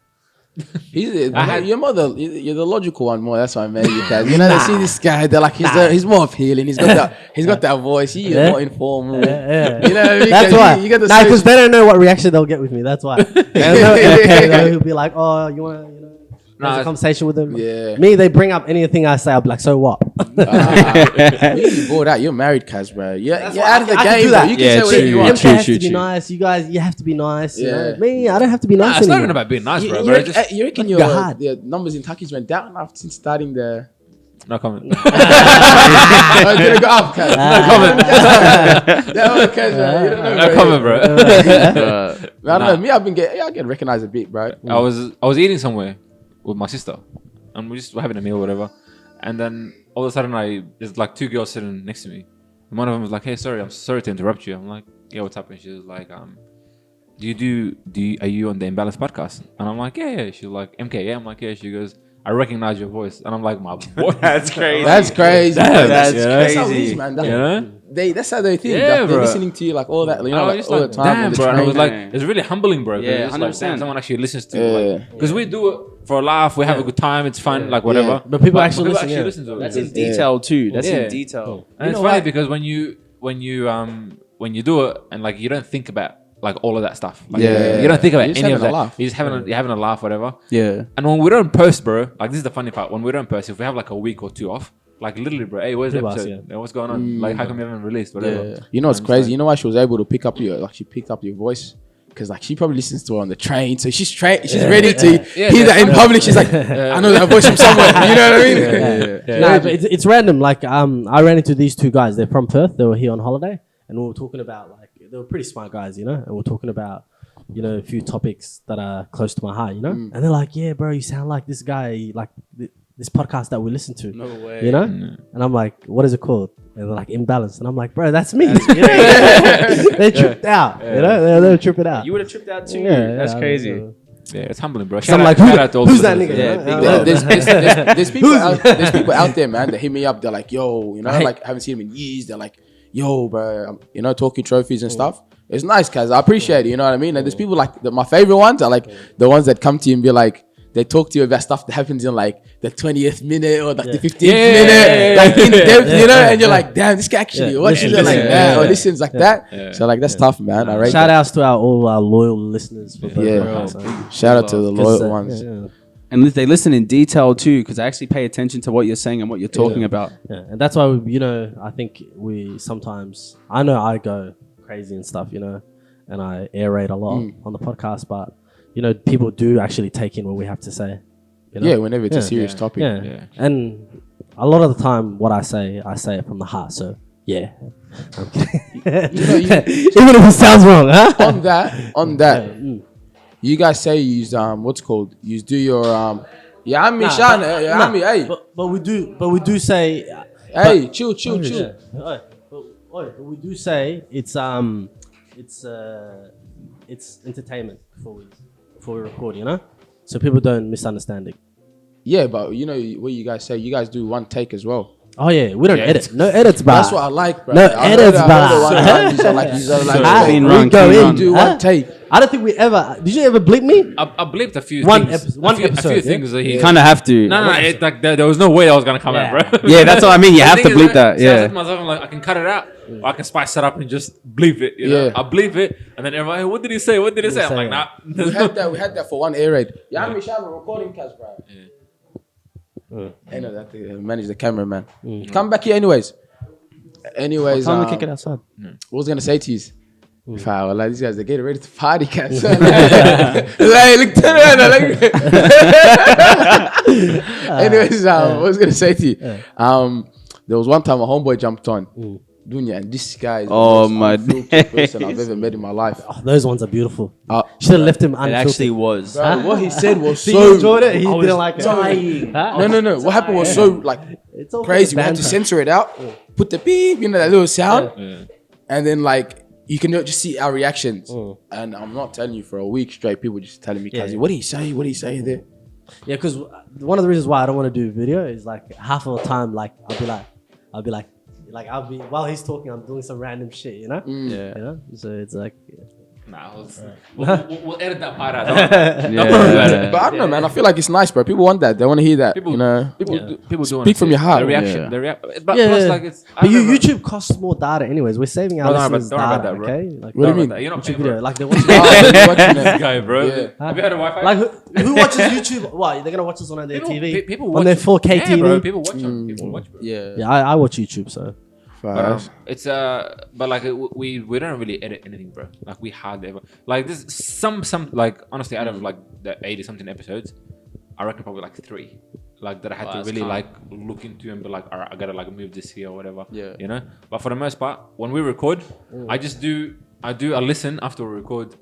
You're the logical one more. That's why I made you guys. You know, they see this guy, they're like, he's more appealing. He's got that voice. He's more informal. Yeah. You know what I mean? That's why. You got the Because they don't know what reaction they'll get with me. That's why. They don't know MK, though, he'll be like, "Oh, you want to, have a conversation with them?" Yeah. Me, they bring up anything I say. I'll be like, "So what?" You bored out. You're married, Kaz, bro. You're out of the I can game, do bro. that. You can Yeah, say whatever true. you MK want. True, has to be true. nice. You guys, you have to be nice. You Yeah. know? Me, I don't have to be nice It's not anymore. even about being nice, bro. You reckon Go hard. your numbers in Takis went down after since starting the... No comment. Did it go up, Kaz? No comment. No, Kaz, bro. You don't know, No comment, bro. I don't know. Me, I get recognized a bit, bro. I was eating somewhere with my sister, and we just were having a meal or whatever, and then all of a sudden there's like two girls sitting next to me, and one of them was like, "Hey, I'm sorry to interrupt you." I'm like, "Yeah, what's up?" And she was like, are you on the Imbalanced Podcast?" And I'm like, "Yeah." She's like, "MK, yeah." I'm like, "Yeah." She goes, "I recognize your voice," and I'm like, "My voice." That's crazy. That's crazy. That's That's how it is, crazy. man. You know? That's how they think. Yeah, Like, they're bro. listening to you like all that, you know, I was like, just all like, the time. damn, on the bro. And I was train. like, it's really humbling, bro. 'cause Yeah, it's like, 100%. damn, someone actually listens to Yeah. because we do it for a laugh. We have a good time. It's fun, like whatever. Yeah. But people actually listen, yeah. listen to it. That's in Because- detail too. That's Yeah. in detail. And it's funny because when you when you do it and like you don't think about like all of that stuff. Like, Yeah. you don't think about You're just any of having a that. laugh. You're just having a laugh, whatever. Yeah. And when we don't post, bro, like this is the funny part. When we don't post, if we have like a week or two off, like literally, bro, hey, where's the People ask, episode? Yeah, what's going on? Like, how come you haven't released? Whatever. You know what's And it's crazy? like- You know why she was able to pick up she picked up your voice? Because like she probably listens to her on the train, so she's ready to hear that in public. She's like, I know that voice from somewhere. You know what I mean? Nah, but it's random. Like I ran into these two guys. They're from Perth. They were here on holiday, and we were talking about like they were pretty smart guys, you know. And we're talking about a few topics that are close to my heart, you know. And they're like, "Yeah, bro, you sound like this guy, like this podcast that we listen to." No way. You know. And I'm like, "What is it called?" And they're like, "Imbalanced." And I'm like, "Bro, that's me." They tripped out. You know, they're tripping out. You would have tripped out too. Yeah, That's yeah, crazy. Yeah, it's humbling, bro. So I'm like, Shout out to all who's the that listeners. nigga? Yeah, you know? big There's people out there, man, that hit me up. They're like, yo, you know, like haven't seen him in years. They're like, yo, bro, you know, talking trophies and stuff. It's nice, cause I appreciate it. You know what I mean? And there's people like my favorite ones are like the ones that come to you and be like, they talk to you about stuff that happens in like the 20th minute or like the 15th minute, like in depth, you know, and you're like, damn, this guy actually watches it like that or listens like that. So like that's tough, man. I rate Shout that. outs to all our loyal listeners for both Yeah. podcasts, Shout out to the 'Cause, loyal ones. And they listen in detail too, because they actually pay attention to what you're saying and what you're talking about. Yeah, and that's why I think we sometimes I know I go crazy and stuff, you know, and I aerate a lot on the podcast, but people do actually take in what we have to say. You know? Yeah, whenever it's a serious topic. Yeah. And a lot of the time, what I say it from the heart. So yeah, I'm kidding. Even if it sounds wrong, huh? On that, you guys say you use what's called you do your hey But we do say hey chill. Yeah. But we do say it's entertainment before we record, you know, so people don't misunderstand it. Yeah, but you know what you guys say. You guys do one take as well. Oh yeah, we don't edit. No edits, bro. That's what I like, bro. No I edits, know bro. These are like Clean we run, go clean in. run. do one take. I don't think we ever. Did you ever bleep me? I bleeped a few One things. epi- one a few episode, things that he. You kind of have to. No, it's like there was no way that was gonna come out, bro. Yeah, that's what I mean. You have to The thing is, bleep that. so I said Yeah. to myself, I'm like, I can cut it out, or I can spice it up and just bleep it. You know, Yeah. I bleep it, and then everybody, hey, what did he say? What did he say? I'm say like, nah. We had that for one air raid. Yeah, we have a recording cast, bro. I know that manage the camera, man. Come back here, anyways. Time to kick it outside. What was I gonna say to you? Wow, like these guys, they're getting ready to party, cats. Like, look, turn around, like. Anyways, what was I gonna say to you? There was one time a homeboy jumped on Dunya, and this guy is the Oh, most my unfiltered person I've ever met in my life. Oh, those ones are beautiful. Uh, Should have left him It unfiltered. actually was. Bro, what he said was So so. you enjoyed it? He I was didn't like it. dying. Huh? No. What happened was so like It's all crazy. We had to banter. censor it out, put the beep, that little sound, and then like you can just see our reactions. And I'm not telling you, for a week straight, people just telling me, "Kazi, what did he say? What did he say there?" Yeah, because one of the reasons why I don't want to do video is like half of the time, like I'll be while he's talking, I'm doing some random shit, you know. Yeah. You know, so it's like. Nah, we'll edit that part out. Don't worry about it. But I don't know, man. I feel like it's nice, bro. People want that. They want to hear that. People, People people do Speak from your heart. The reaction, Yeah. But Yeah, plus, yeah. like it's. I But remember- YouTube costs more data, anyways. We're saving our Don't worry listeners about data, that, bro. okay? Like, What do you Don't worry mean? about that. You're not YouTube paying video, for it. like they're watching. You're watching This that. guy, bro. Yeah. Have you had a Wi-Fi? Like who watches YouTube? What, they're gonna watch us on their TV? People on watch their it. 4K Yeah, TV. bro. People watch them. People watch, bro. Yeah. Yeah, I watch YouTube, so Fast. It's but like we don't really edit anything, bro. Like we hardly ever like this. Some like honestly, out of like the 80 something episodes, I reckon probably like 3, like that I had to that's really calm. like look into and be like, all right, I gotta like move this here or whatever. Yeah. You know. But for the most part, when we record, I listen after we record,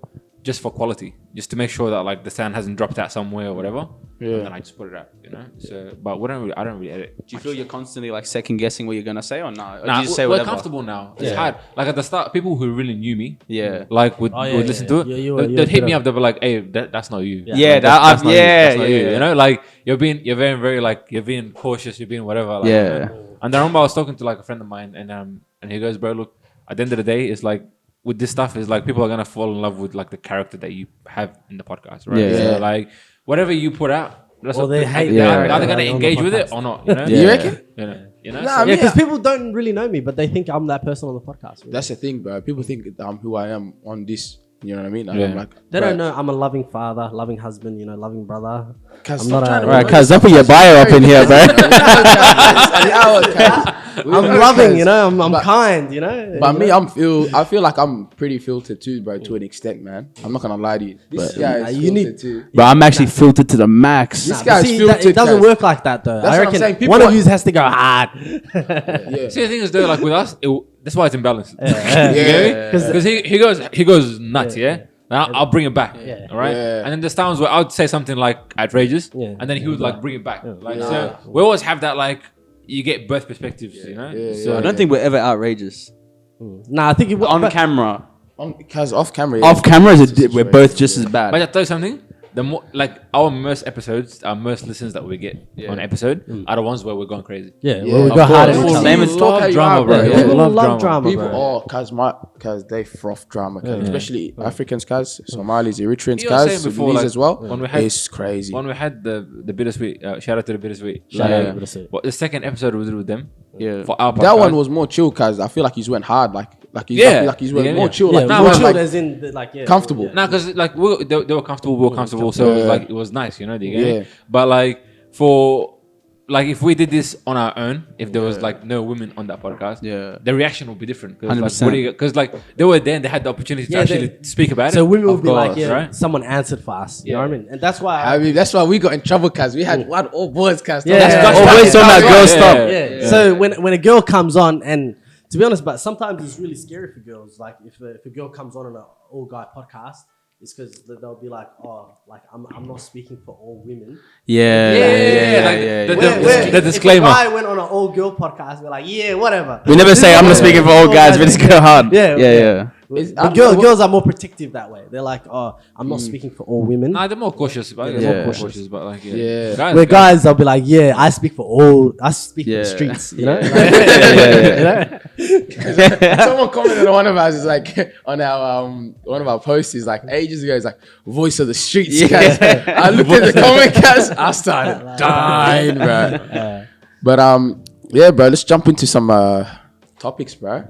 just for quality, just to make sure that like the sound hasn't dropped out somewhere or whatever. Yeah. And then I just put it out, you know. So, but I don't really edit. Do you feel you're constantly like second guessing what you're gonna say or not? Or Nah, do you just say we're whatever? comfortable now. It's hard. Like at the start, people who really knew me, Yeah. like would yeah, listen yeah. to it. Yeah, you were- They'd hit you me were- up. They'd be like, "Hey, that's not you." Yeah, Like, that- that's not you. yeah, That's not you. yeah. You know, like you're being very like you're being cautious. You're being whatever. Like, Yeah. you know? And I remember I was talking to like a friend of mine, and he goes, "Bro, look, at the end of the day, it's like with this stuff, is like people are gonna fall in love with like the character that you have in the podcast, right? Yeah. So like whatever you put out." That's Or what they hate they're that either on gonna the engage with it podcast. or not. You know? Yeah. You reckon? You know? You know? Nah, Yeah, because people don't really know me, but they think I'm that person on the podcast. Really. That's the thing, bro. People think I'm who I am on this. You know what I mean? And Yeah. I'm like, They don't know I'm a loving father, loving husband, loving brother. I'm not a- Right, cuz don't put your bio up in here, bro. I'm loving, I'm kind, But me, I feel like I'm pretty filtered too, bro, to an extent, man. I'm not gonna lie to you. This guy is you need- filtered too. Bro, I'm actually filtered to the max. This guy's See, filtered. it doesn't guys. work like that though. That's I what I'm reckon saying. People one of want- you has to go hard. Yeah. See, the thing is though, like with us, that's why it's imbalanced. Yeah. Because he goes nuts, yeah. Now I'll bring it back, all right. Yeah. And then there's times where I would say something like outrageous, Yeah. and then he would like bring it back. Like Nah. so, we always have that like you get both perspectives, you know. Yeah, So I don't think we're ever outrageous. Nah, I think it On but- camera. Because off camera. Off camera, we're both just as bad. But I tell you something. The more like our most episodes, our most listens that we get on episode are the ones where we're going crazy. Yeah, Yeah. well, we Of go hard at course. each other. Same as Love Love how you drama, are, bro. bro. Yeah, Yeah. love drama. People, because they froth drama, especially Africans, guys, Somalis, Eritreans, You were saying guys, before, Sudanese like, as well. when we had- It's crazy. When we had the bittersweet, shout out to the bittersweet. Shout out to Like, the Bittersweet. what the second episode we did with them Yeah. for our podcast. That one was more chill, cause I feel like he's went hard, like he's Yeah. like he's went Yeah, more yeah. chill, Yeah, like nah, he more went, chilled like, as in like comfortable. Yeah. Nah, because like they were comfortable, we were comfortable, so it was like it was nice, you know. Do you get Yeah. it? But like if we did this on our own, if there was like no women on that podcast, Yeah. the reaction would be different. 100%. Because like they were there and they had the opportunity to Yeah, actually speak about it. So women Of would be like, course, yeah, right? someone answered for us. You know what I mean? And that's why I mean, that's why we got in trouble, cause we had one all boys cast. Yeah. That's Always on that girl Yeah. stuff. yeah. So when a girl comes on, and to be honest, but sometimes it's really scary for girls. Like if a girl comes on an all guy podcast, it's because they'll be like, oh, like I'm not speaking for all women. Like the disclaimer. If a guy went on an all girl podcast, we're like, yeah, whatever. We never say I'm not speaking for all guys, we just go hard. Yeah, yeah. But girls are more protective that way. They're like, oh, I'm not speaking for all women. Nah, they're more cautious. But Yeah. more cautious, but like Yeah. Where guys, they'll be like, yeah, I speak for Yeah. the streets, you know? Someone commented on one of us, is like on our one of our posts, is like ages ago, it's like voice of the streets, guys. I looked at the comment, guys, I started dying, bro. But yeah, bro, let's jump into some topics, bro.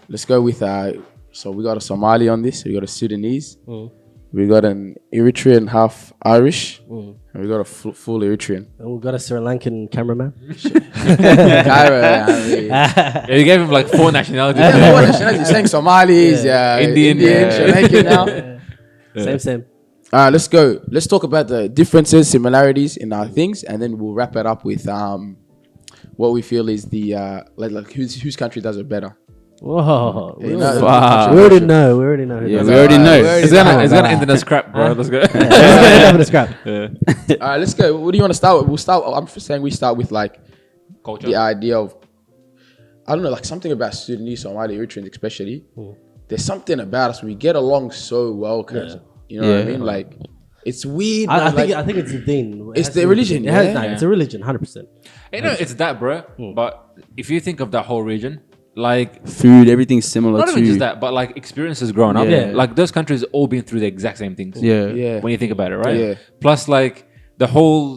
Let's go with so we got a Somali on this, we got a Sudanese, we got an Eritrean half Irish, and we got a full Eritrean. And we've got a Sri Lankan cameraman. Cairo, I mean, Yeah, you gave him like 4 nationalities. yeah, what nationality? You're saying Somalis, Indian, Sri Lankan now. Same. All right, let's go. Let's talk about the differences, similarities in our things, and then we'll wrap it up with what we feel is the like whose country does it better. Whoa. You know, Fuck. We already know. who Yeah, does we it. already know. It's gonna end in a scrap, bro. Let's go. Having a scrap. All right, let's go. What do you want to start with? We'll start. I'm saying we start with like Culture. the idea of, I don't know, like something about Sudanese, Somali, Eritreans especially. There's something about us. We get along so well, cause you know what I Yeah. mean. Like it's weird. I man, think like, I think it's the deen. It's the religion, yeah. It's a religion, 100%. You know, it's that, bro. But if you think of that whole region, like Food, everything's similar not to. even just that, but like experiences growing up, Yeah. like those countries all been through the exact same things. Yeah. yeah. When you think about it, right? Yeah. Plus, like the whole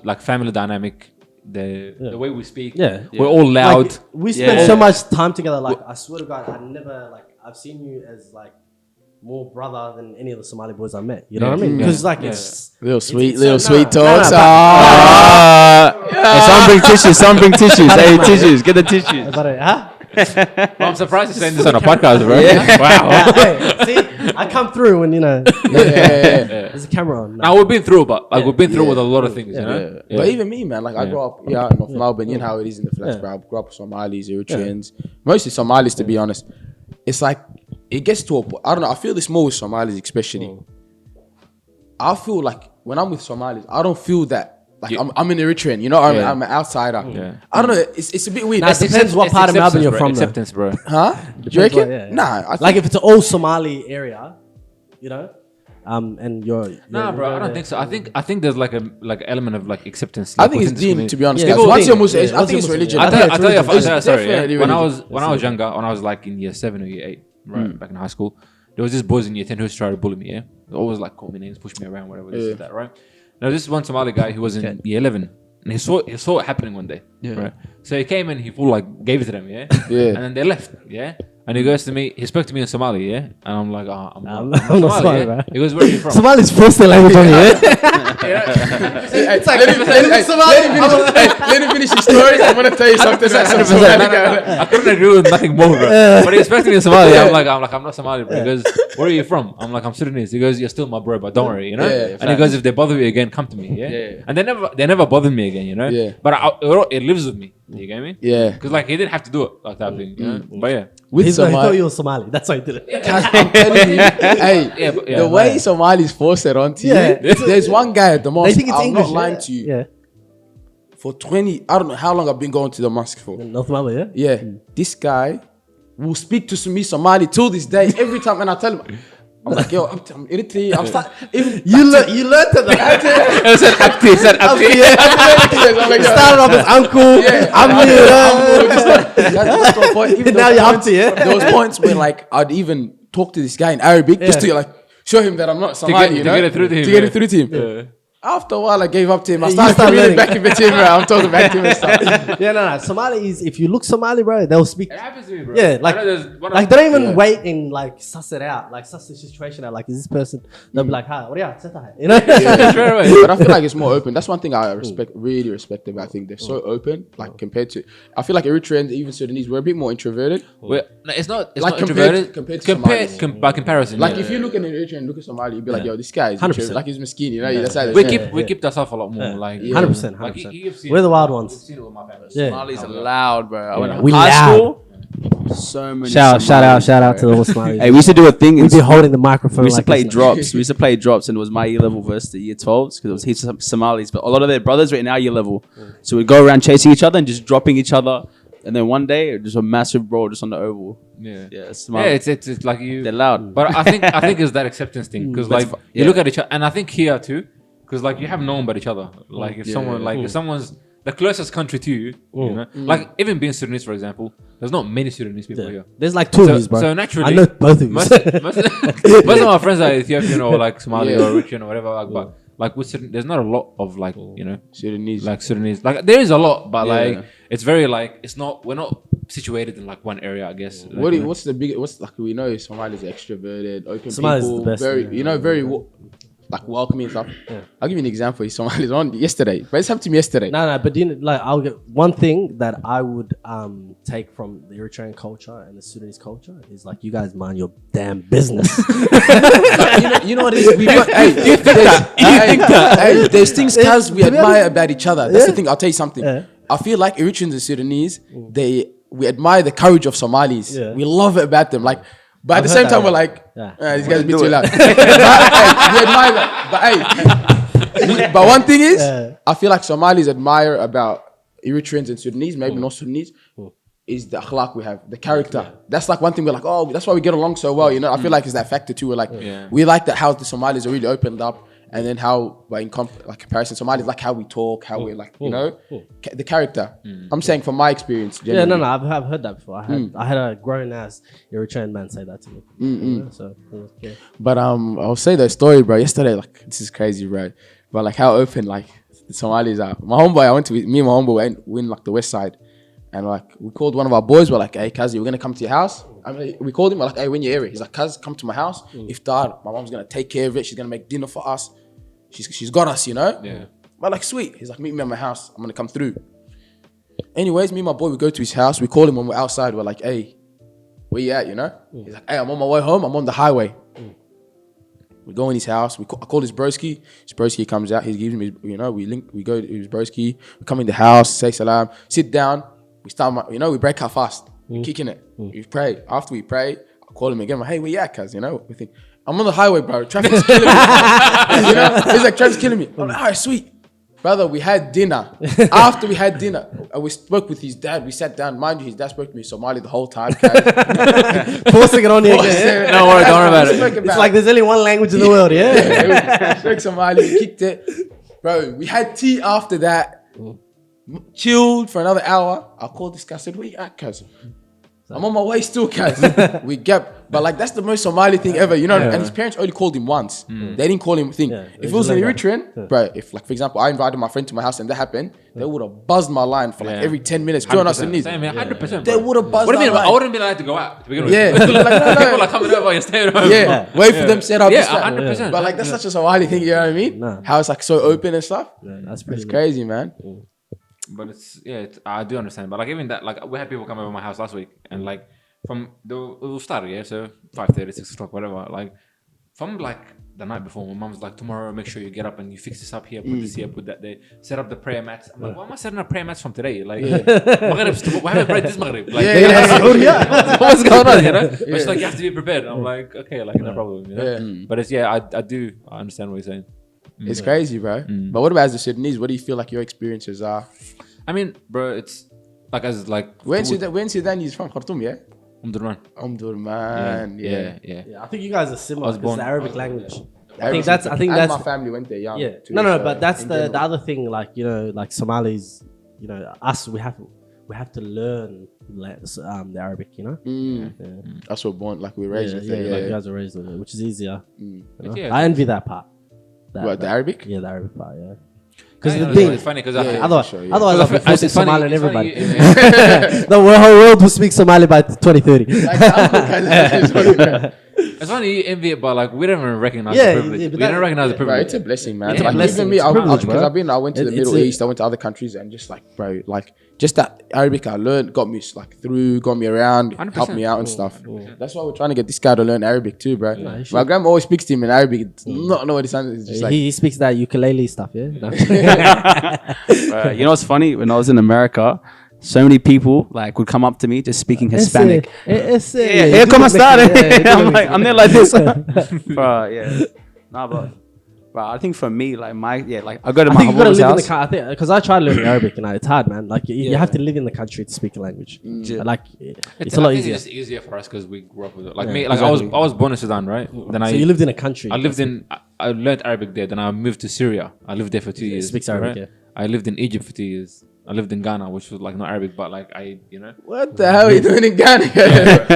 like family dynamic, the way we speak, Yeah. we're all loud. Like, we spend Yeah. so much time together. Like I swear to God, I've seen you as like more brother than any of the Somali boys I met. You know what I mean? Because like it's Little sweet, it's- little no, sweet no, no, talks. no, Hey, someone bring tissues. Someone bring tissues. Hey, tissues. Get the tissues. but huh? Well, I'm surprised you're saying this on a podcast, bro. Wow. Hey, see, I come through when yeah. there's a camera on. Now we've been through, but like we've been through with a lot of things, you know. Yeah. But even me, man, like I grew up in North Melbourne. You know how it is in the flats, bro. I grew up with Somalis, Eritreans, mostly Somalis, to be honest. It's like it gets to a point. I don't know. I feel this more with Somalis, especially. I feel like when I'm with Somalis, I don't feel that. Like I'm an Eritrean, you know. I'm an outsider. Yeah. I don't know. It's a bit weird. Nah, it depends what part of Melbourne you're from, though. Acceptance, bro. Huh? Do you reckon? Yeah. Nah. I Like think, if it's an all Somali area, you know, and you're Nah, bro, I don't think so. I think there's like an element of like acceptance. I Like, think it's within this deen, community. to be honest. Yeah, guys. people Once think- you're Muslim, yeah, I once think it's you're religion. Muslim. I tell you, It's sorry. definitely When I religion. was younger, when I was like in year 7 or year 8, right, back in high school, there was this boys in year 10 who used to try to bully me. Yeah, they always like call me names, push me around, whatever. This and that, right? Now this one Somali guy who was in year 11. and he saw it happening one day. Yeah. Right? So he came and he full like gave it to them, yeah. Yeah. And then they left, yeah. And he goes to me. He spoke to me in Somali, yeah. And I'm like, oh, I'm I'm not not Somali, yeah? bro. He goes, where are you from? Somali's first language on here. It's like, let him finish his story. I want to tell you something. 100%. I couldn't agree with nothing more, bro. But he expected me in Somali. I'm like, I'm not Somali, bro. He goes, where are you from? I'm like, I'm Sudanese. He goes, you're still my bro, but don't worry, you know. Yeah, and he goes, if they bother you again, come to me, yeah. Yeah. And they never bothered me again, you know. Yeah. But it lives with me. You get me? Yeah. Because like he didn't have to do it like that thing, you know. But yeah. With He thought Somali, you were Somali. That's why he did it. I'm telling you, hey, the way Somalis force it onto you. There's one guy at the They mosque. think it's I'm English. not lying to you. Yeah. For 20, I don't know how long I've been going to the mosque for. North Somali, yeah? Yeah, this guy will speak to me Somali till this day. Every time, and I tell him, I'm like, yo, I'm Eritrean. I'm You learned it. He said Abdi. I'm like, Started off as uncle. Now you're up to it. There was points where like I'd even talk to this guy in Arabic just to like show him that I'm not Somali, to get it through to him. To get it through to him. Yeah. After a while, I gave up to him. I You started start reading learning. back in the team, bro. I'm talking back to him and stuff. Yeah, no. Somali is, if you look Somali, bro, they'll speak. It happens to me, bro. Yeah, I know there's one of- they don't even wait and like suss it out, like suss the situation out. Like, is this person? They'll be like, "Hi, what are you?" You know? Straight away. But I feel like it's more open. That's one thing I really respect about. I think they're so open, like compared to. I feel like Eritreans, even Sudanese, we're a bit more introverted. No, it's not. It's Like not compared introverted. to Somalis. By comparison. Like yeah. if you look at an Eritrean, look at Somali, you'd be like, yo, this guy is 100%. introvert. Like he's miskin, you know? That's how they we say it. we keep ourselves a lot more like 100%, like, 100%. you've seen We're the it. wild You've ones. seen it with my family. Yeah. Somalis are loud, bro. I went to We high loud. school. So many. Shout Somalis, out to bro. the Somalis. Hey, we used to do a thing. We'd be holding the microphone. We used to like play this. drops. We used to play drops, and it was my year level versus the year 12s because it was heaps of Somalis. But a lot of their brothers were in our year level, so we'd go around chasing each other and just dropping each other. And then one day, just a massive brawl just on the oval. Yeah. Yeah, it's Yeah, it's like you. they're loud. But I think it's that acceptance thing because like you look at each other, and I think here too, because like you have no one but each other. Like if if someone's the closest country to you, you know, like even being Sudanese, for example, there's not many Sudanese people here. There's like two of these, bro. So naturally, I know both of you. most of my friends are Ethiopian or like Somali or Eritrean or whatever. Like, but like with Sudan, there's not a lot of like Sudanese. like Sudanese. Like there is a lot, but Yeah. like it's very like it's not. We're not situated in like one area, I guess. Like, What's the big? What's like we know Somalis are extroverted, open Somalis is people, the best, very yeah. very like welcoming and stuff. I'll give you an example. Somalis on yesterday, but it's happened to me yesterday. No, but like I'll get one thing that I would take from the Eritrean culture and the Sudanese culture is like you guys mind your damn business. You know what it is? We got, hey, do you think that? Hey, there's things cuz we admire about each other. That's the thing. I'll tell you something. I feel like Eritreans and Sudanese, we admire the courage of Somalis. Yeah. We love it about them. Like, but at the heard same that, time, yeah. we're like, Yeah. these guys a bit too loud. We admire that. But one thing is, I feel like Somalis admire about Eritreans and Sudanese, maybe not Sudanese, is the akhlaq we have, the character. That's like one thing we're like, oh, that's why we get along so well. You know, I feel like it's that factor too. We're like, we like that how the Somalis are really opened up, and then how, by comparison, Somalis like how we talk, how we're like, you know, the character. I'm saying from my experience. Yeah, Genuinely. no, I've heard that before. I had a grown ass Eritrean man say that to me. Yeah, so yeah. But I'll say the story, bro. Yesterday, like this is crazy, bro. But like how open like the Somalis are. My homeboy, I went to me and my homeboy went like the west side, and like we called one of our boys. We're like, hey, Kazi, we're gonna come to your house. I mean, we called him. We're like, hey, we're in your area. He's like, Kaz, come to my house. Iftar, my mom's gonna take care of it. She's gonna make dinner for us. She's got us, you know. Yeah. We're like, sweet. He's like, meet me at my house. I'm gonna come through. Anyways, me and my boy, we go to his house. We call him when we're outside. We're like, hey, where you at, you know? He's like, hey, I'm on my way home. I'm on the highway. We go in his house. I call his broski. His broski comes out. He gives me, you know, we go to his broski. We come in the house, say salam, sit down. We start, we break our fast. We're kicking it. We pray. After we pray, I call him again. I'm like, hey, where you at, cuz? You know, we think, I'm on the highway, bro. Traffic's killing me. You know, he's like, traffic's killing me. I'm like, all right, sweet. Brother, we had dinner. After we had dinner, we spoke with his dad. We sat down. Mind you, his dad spoke to me in Somali the whole time. Forcing it on you again. Don't worry about it. It's like there's only one language in the world, yeah? We spoke Somali. We kicked it. Bro, we had tea after that. Chilled for another hour. I called this guy. I said, where you at, cuz? So. I'm on my way still, guys. We gap. But like, that's the most Somali thing ever, you know? And his parents only called him once. They didn't call him thing. Yeah, If it was in Eritrean, bro, if like, for example, I invited my friend to my house and that happened, they would have buzzed my line for like every 10 minutes. Join us in this. Same, 100%. They would have buzzed What do you mean? my I line. wouldn't be allowed to go out to begin with. Yeah. People are coming over, you're staying over. Yeah, wait for them set up. Yeah, this, that. 100%. But like, that's such a Somali thing, you know what I mean? Nah. How it's like so open and stuff. Yeah, that's pretty It's crazy, man. But I do understand. But like even that, like we had people come over my house last week, and like from it will start, so 5:30, 6 o'clock, whatever. Like from like the night before, my mom's like, tomorrow make sure you get up and you fix this up here, put this here, put that there, set up the prayer mats. I'm like, why am I setting up prayer mats from today? Like, why haven't I prayed this Maghrib? Like, what's going on? You know? But she's like, you have to be prepared. I'm like, okay, like no problem. You know? But it's I understand what you're saying. It's crazy, bro. But what about as a Sudanese? What do you feel like your experiences are? I mean, bro, it's like as like When Sudan is from Khartoum, yeah? Omdurman. Omdurman, yeah. Yeah, I think you guys are similar. I was It's born- the Arabic language. I Arabic. think And that's my family went there young. yeah. too, No, so but that's in the general. other thing. Like like Somalis, us we have to learn the Arabic. That's what born, like we were raised with it. Like you guys are raised with it, which is easier. Yeah. I envy that part. What, the Arabic? Yeah, the Arabic part. Yeah. Because Yeah, the no, thing, it's funny because otherwise, sure, yeah. otherwise I'll be forcing it's funny- Somali and it's everybody. funny- The whole world will speak Somali by 2030. Like, It's funny you envy it, but like we don't even recognize Yeah, the privilege. yeah, but we don't that- recognize the bro, privilege. it's a blessing, man. It's a Like blessing, even me, it's a privilege, because bro. I went to the It's Middle a- East, I went to other countries, and just like, bro, like just that Arabic I learned got me like through, got me around, 100%. helped me out and stuff. That's why we're trying to get this guy to learn Arabic too, bro. you should. My grandma always speaks to him in Arabic. It's not know what it sounds. It's just like He speaks that ukulele stuff, yeah. No. You know what's funny? When I was in America, so many people like would come up to me just speaking Hispanic. Yeah, Here come started. I'm there like this. Bro, yeah. Nah, but I think for me, like I go to I my think you gotta Hawaii's live in house. the country. Because I tried learning Arabic, it's hard, man. Like you have to live in the country to speak a language. Like it's a lot I think easier. It's easier for us because we grew up with it. Like me, like I was born in Sudan, right? Then So you lived in a country. I learned Arabic there. Then I moved to Syria. I lived there for 2 years. speaks Arabic, yeah. I lived in Egypt for 2 years. I lived in Ghana, which was like not Arabic, but like what the hell are you doing in Ghana?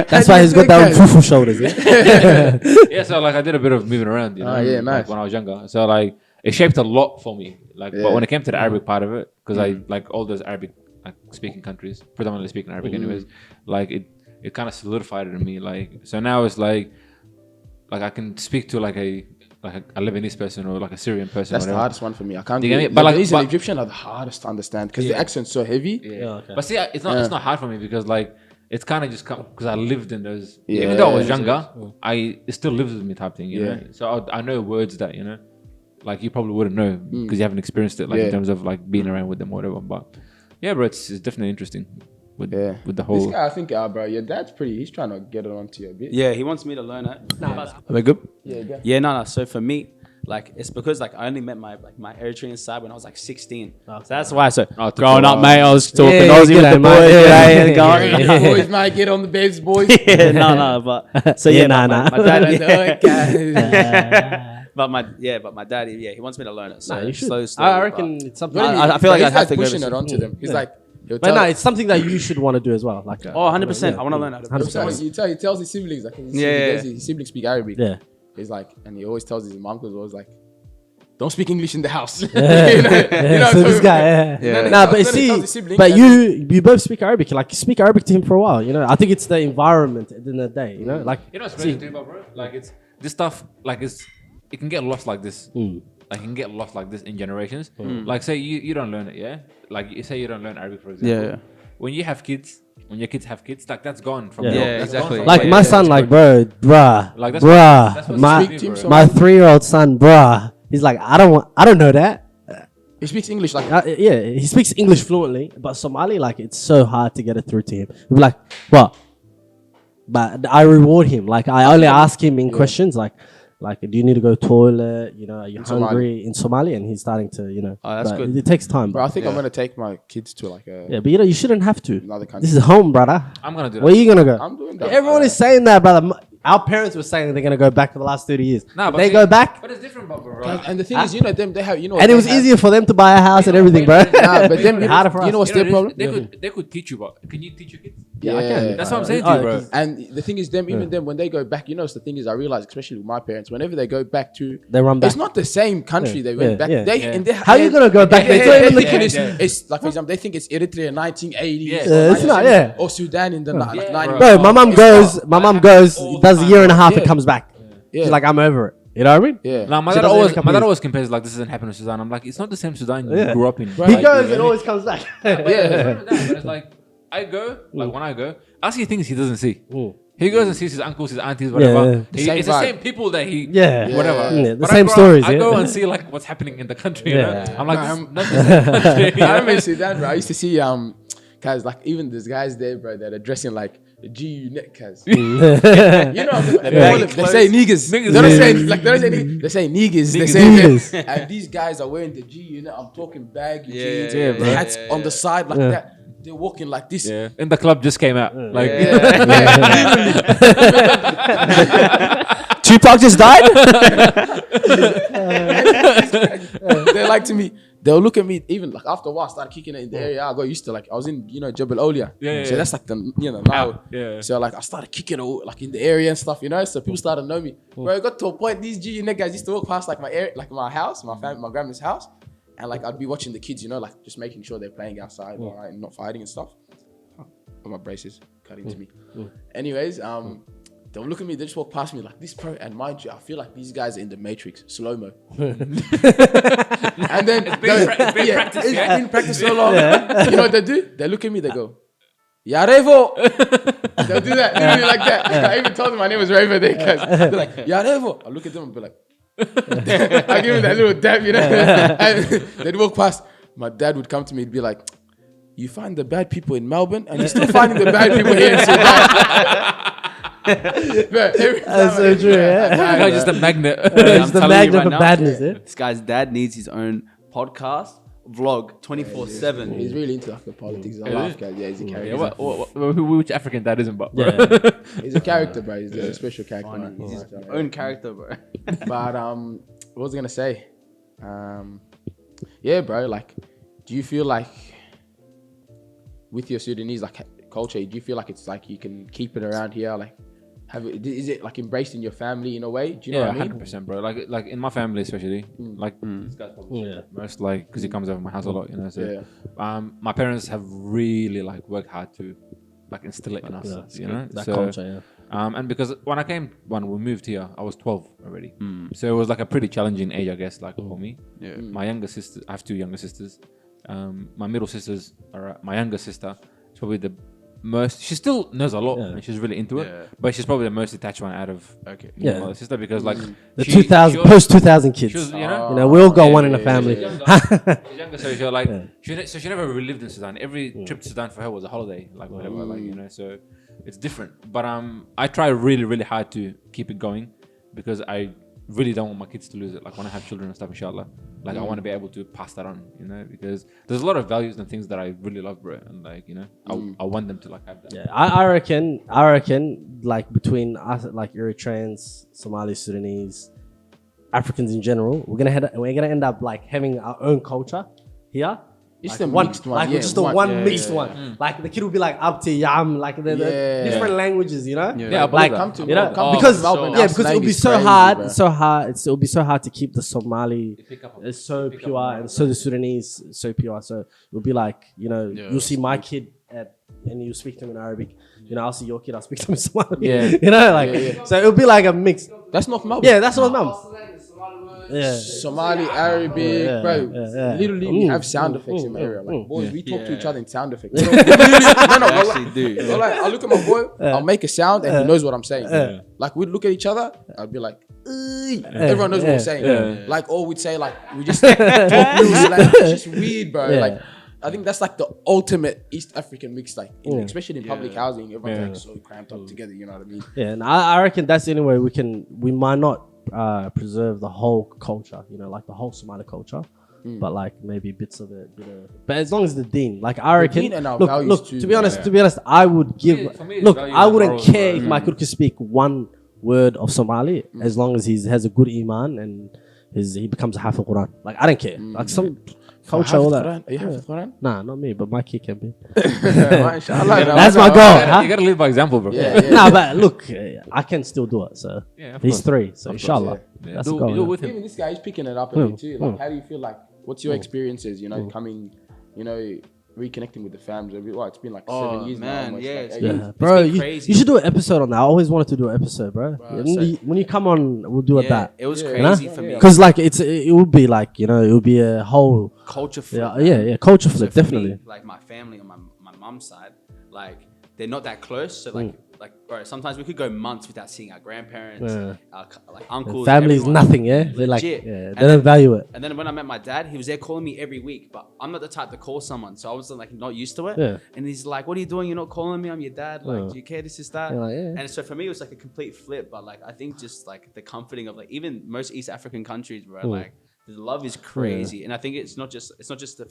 That's why he's got that fufu shoulders. Yeah? yeah. So like I did a bit of moving around, you know. yeah, like, nice. when I was younger. So like it shaped a lot for me. Like, but when it came to the Arabic part of it, because I like all those Arabic like speaking countries, predominantly speaking Arabic, anyways. Like it kind of solidified it in me. Like so now it's like I can speak to like a Lebanese person or like a Syrian person. That's or the whatever. hardest one for me. I can't. Do you get me? But But, like, Lebanese but- and Egyptian are the hardest to understand because the accent's so heavy. Okay. But see, it's not hard for me because like it's kind of just because I lived in those. Yeah, Even though I was yeah, younger, it still lives with me type thing. You know, so I know words that like you probably wouldn't know because you haven't experienced it like in terms of like being around with them or whatever. But yeah, bro, it's definitely interesting with the whole. This guy, I think, bro, your dad's he's trying to get it onto you a bit. Yeah, he wants me to learn it. Are we good? Yeah, go. Yeah, no. So for me, like it's because like I only met my Eritrean side when I was like 16. So that's why. So growing up, mate, I was talking Yeah, Aussie get with out, the mate. boys. Yeah. Yeah, going. Boys, might get on the babes, boys. Yeah, no, but so yeah, Yeah, my nah. dad. Okay. But my dad, he wants me to learn it. So You should. slowly, I reckon it's something. I feel like he's I have to go pushing to- it onto them. He's like, he'll But tell, no, it's something that you should want to do as well. Like, 100%. I want to learn how to. 100%. he tells his siblings, like his siblings speak Arabic. Yeah. He's like, and he always tells his uncles, always like, don't speak English in the house. Yeah, so this guy, Yeah. Nah, but Then he tells see, his siblings but and you both speak Arabic. Like, you speak Arabic to him for a while. I think it's the environment at the end of the day. Like, You know what's crazy too, bro? Like it's this stuff. Like it can get lost like this. Like it can get lost like this in generations. Like say you don't learn it, yeah. Like you say you don't learn Arabic, for example. Yeah. When you have kids, when your kids have kids, like that's gone from Yeah. your, Yeah, that's exactly. gone from like your- my son, like, bruh, Like, that's bruh, that's what my speak to him, bro. my 3-year-old son, bruh. He's like, I don't know that. he speaks English like Yeah, he speaks English fluently, but Somali, like, it's so hard to get it through to him. He'll be like, what? But I reward him. Like, I only ask him in questions, like, do you need to go to toilet? Are you hungry in Somali? And he's starting to, Oh, that's but good. It takes time, bro. bro. I think I'm gonna take my kids to like a Yeah, but you shouldn't have to. another country. This is home, brother. I'm gonna do that. Where are you gonna go? I'm doing that. Everyone is saying that, brother. Our parents were saying they're gonna go back for the last 30 years. Nah, but they see- go back, But it's different, bro. And the thing is, them they have and it was easier for them to buy a house and everything, bro. Nah, but them, Harder for us. you know what's their problem? They could teach you, but can you teach your kids? Yeah, I can. That's what I'm saying to you, bro. And the thing is, even them, when they go back, it's the thing is, I realize, especially with my parents, whenever they go back to, They run back. It's not the same country they went back. How are you gonna go back? They think it's like, for example, they think it's Eritrea 1980s, it's not, or Sudan in the like 90s. Bro, my mom goes, does a year and a half, and comes back. Yeah. She's like, I'm over it. You know what I mean? Yeah. Now, my dad always compares like, this isn't happening in Sudan. I'm like, it's not the same Sudan you grew up in. He goes and always comes back. But it's like, I go, like when I go, I see things he doesn't see. He goes and sees his uncles, his aunties, whatever. It's the same people that he, whatever. Yeah, the But same stories. I go and see like what's happening in the country. You know? I'm like, not the same country. I remember Sudan, bro. I used to see guys like even there's guys there, bro, that are dressing like the G unit guys. They say niggas. They don't say niggas. They say niggas. They say and these guys are wearing the G unit. I'm talking baggy jeans, hats on the side like that. They're walking like this. Yeah. And the club just came out. Like, Tupac just died. They're like to me. They'll look at me even like after a while. I started kicking it in the area. I got used to like I was in Jebel Olia. So that's like the now. So like I started kicking it like in the area and stuff. So people started to know me. Bro, it got to a point. These G unit guys used to walk past like my area, like my house, my family, my grandma's house. And like I'd be watching the kids, like just making sure they're playing outside, all right, and not fighting and stuff. Oh, my braces cutting to me. Anyways, they'll look at me, they just walk past me like this, bro. And mind you, I feel like these guys are in the Matrix, slow mo. And then it's been practiced so long. You know what they do? They look at me, they go, "Ya Revo." They'll do that, literally like that. I even told them my name was Revo. They're like, "Ya Revo." I look at them and be like. I give him that little dab, and they'd walk past. My dad would come to me and be like, "You find the bad people in Melbourne, and you're still finding the bad people here in Sudan." That's so true. Guy's just a magnet. It's the magnet of badness. This guy's dad needs his own podcast, vlog, 24/7. He's really into like the politics. I laugh, guys. Yeah, he's a character. Which African dad isn't, bro? He's a character, bro. He's a special character. He's his own character, bro. But what was I gonna say? Yeah, bro. Like, do you feel like with your Sudanese like culture, do you feel like it's like you can keep it around here? Like, is it like embraced in your family in a way? Do you know what I mean? 100%, bro. Like in my family especially, like this guy's probably most like because he comes over my house a lot, So my parents have really like worked hard to like instill it in us, that culture. And because when we moved here, I was 12 already, so it was like a pretty challenging age, I guess, like for me. My younger sister, I have two younger sisters. My middle sisters are my younger sister is probably the most. She still knows a lot and she's really into it, but she's probably the most detached one out of my sister because like the 2000 post 2000 kids. Was, we all got one in the family. She's younger, so she like she never really lived in Sudan. Every trip to Sudan for her was a holiday, like whatever, like so it's different. But I try really really hard to keep it going because I really don't want my kids to lose it. Like when I have children and stuff, inshallah, like I want to be able to pass that on, because there's a lot of values and things that I really love, bro, and like I want them to like have that. I reckon like between us, like Eritreans, Somali, Sudanese, Africans in general, we're gonna end up like having our own culture here. It's like the one, mixed one, like just the one mixed one. Like the kid will be like Abti Yam, like the different languages, like come to because Melbourne, because it will be so hard, it'll be so hard to keep the Somali it's so pure and so the Sudanese so pure. So it'll be like you'll see my kid and you speak to him in Arabic. I'll see your kid, I'll speak to him in Somali. So it'll be like a mix. That's North Melbourne. Yeah, that's North Melbourne. Somali, Arabic, bro. Literally, we have sound effects in my area. Like, boys, we talk to each other in sound effects. No, actually do. Like, I look at my boy, I'll make a sound, and he knows what I'm saying. Like, we'd look at each other, I'd be like, everyone knows what we're saying. Like, or we'd say, like, we just talk real slang. It's just weird, bro. Like, I think that's like the ultimate East African mix, like especially in public housing, everyone's like so cramped up together. You know what I mean? Yeah, and I reckon that's the only way we might not preserve the whole culture, like the whole Somali culture, but like maybe bits of it. But as long as the deen, like I reckon, look. To be honest, I would give. I wouldn't care if my kid could speak one word of Somali as long as he has a good iman and he becomes a Hafiz Quran. Like I don't care. Like some culture, all that. Are you Hafiz Quran? Nah, not me, but my kid can be. Mashallah, That's my goal. Huh? You gotta lead by example, bro. Nah, but look, I can still do it. So Yeah, of he's course. 3, so inshallah. Yeah. That's Do the goal. it with him. Even this guy, he's picking it up a bit too. Like, how do you feel like? What's your experiences? You know, coming, you know, reconnecting with the family. Well, it's been like 7 years man, now. Almost, yeah, like, it's 8 been- years. Yeah, bro, been you crazy. should do an episode on that. I always wanted to do an episode, bro. so- When you come on, we'll do it that. It was Yeah, crazy you know? for me. Because like it would be like, you know, it would be a whole Culture flip. yeah culture So flip, for me, definitely. like my family on my mum's side, like they're not that close. So like bro, sometimes we could go months without seeing our grandparents, our like uncles. Family's everyone. nothing, yeah. They're like, Legit. yeah, And they don't value it. And then when I met my dad, he was there calling me every week, but I'm not the type to call someone, so I was like not used to it. Yeah. And he's like, "What are you doing? You're not calling me. I'm your dad. Like, Yeah. do you care? This is that." You're like, yeah. And so for me, it was like a complete flip. But like, I think just like the comforting of like even most East African countries, bro, like the love is crazy. And I think it's not just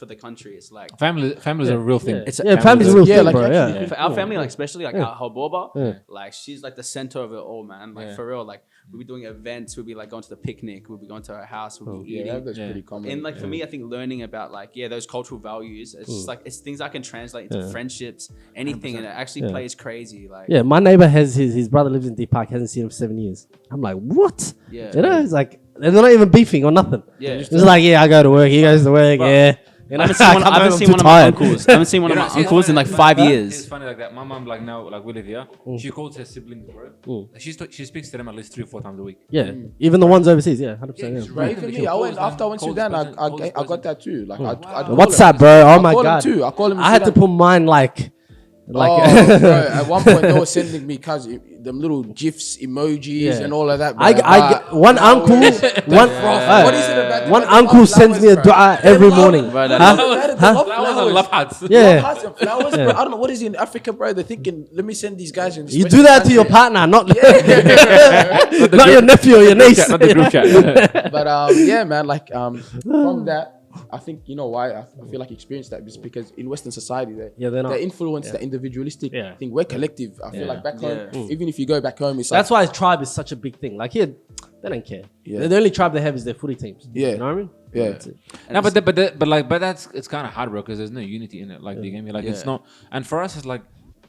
for the country. It's like Family's a real thing. It's Family's a real Yeah, thing, like bro. actually, Yeah. for our family, like especially like our Hoboba, Yeah. like she's like the center of it all, man. Like for real, like we'll be doing events, we'll be like going to the picnic, we'll be going to her house, we'll be Yeah, eating. that's pretty common. And like for me, I think learning about like those cultural values, it's just like it's things I can translate into friendships, anything, and it actually plays crazy. Like Yeah, my neighbor has his brother lives in Deep Park, hasn't seen him for 7 years. I'm like, what? Yeah. You know, it's like they're not even beefing or nothing. Yeah. It's like, yeah, I go to work, he goes to work, yeah. You know, I haven't seen one of my uncles. I haven't seen one of my It's uncles in funny like 5 It's years. funny like that. My mom, like now, like we live here. She calls her siblings, bro. She speaks to them at least 3 or 4 times a week. Yeah, even the ones overseas, yeah, 100%. Yeah. Right, even me, after I went to Sudan, I got that too. Like, I WhatsApp, bro. Oh my call god, him too. I call him. in I had to Sudan. put mine like Bro, at one point they were sending me them little gifs, emojis, and all of that. Bro. one uncle, one what is it about one the uncle flowers, sends me a bro? dua every morning. Bro, that- Flowers and love hearts. Yeah, Flowers, bro. I don't know what is in Africa, bro. They're thinking, let me send these guys in. you do that to your partner, not your nephew or your niece. Not the group chat. But yeah, man, like from that, I think you know why I feel like I experienced that is because in Western society, they're not. they influence the individualistic Yeah. thing. We're collective. I feel like back home, Yeah. even if you go back home, it's That's like, why tribe is such a big thing. Like here, they don't care. Yeah. The only tribe they have is their footy teams. Yeah. You know what I mean? Yeah. That's it. No, but that's it's kind of hard, bro, because there's no unity in it. Like, do you get me? Like, it's not. And for us, it's like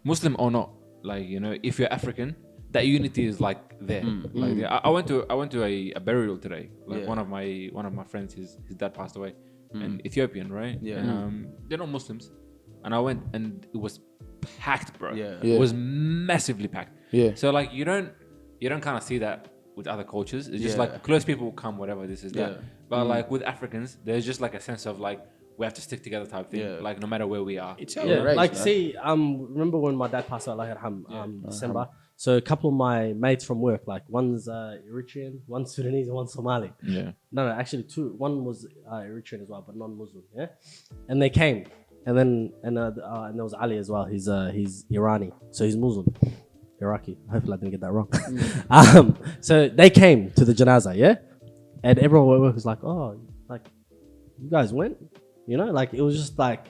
Muslim or not. Like, you know, if you're African, that unity is like there. Like, I went to a burial today. Like one of my friends, his dad passed away, and Ethiopian, right? Yeah. And, they're not Muslims, and I went and it was packed, bro. Yeah. It was massively packed. Yeah. So like you don't kind of see that with other cultures. It's just Yeah. like close people will come, whatever this is that. Yeah. But like with Africans, there's just like a sense of like we have to stick together type thing. Yeah. Like no matter where we are. it's how Yeah, we're raised, like man. see, remember when my dad passed away, December. So a couple of my mates from work, like one's Eritrean, one's Sudanese, and one's Somali. Yeah. No, actually two. One was Eritrean as well, but non-Muslim. Yeah, and they came, and then and there was Ali as well. He's Irani, so he's Muslim, Iraqi. Hopefully, I didn't get that wrong. So they came to the janaza, yeah, and everyone at work was like, "Oh, like you guys went," you know, like it was just like.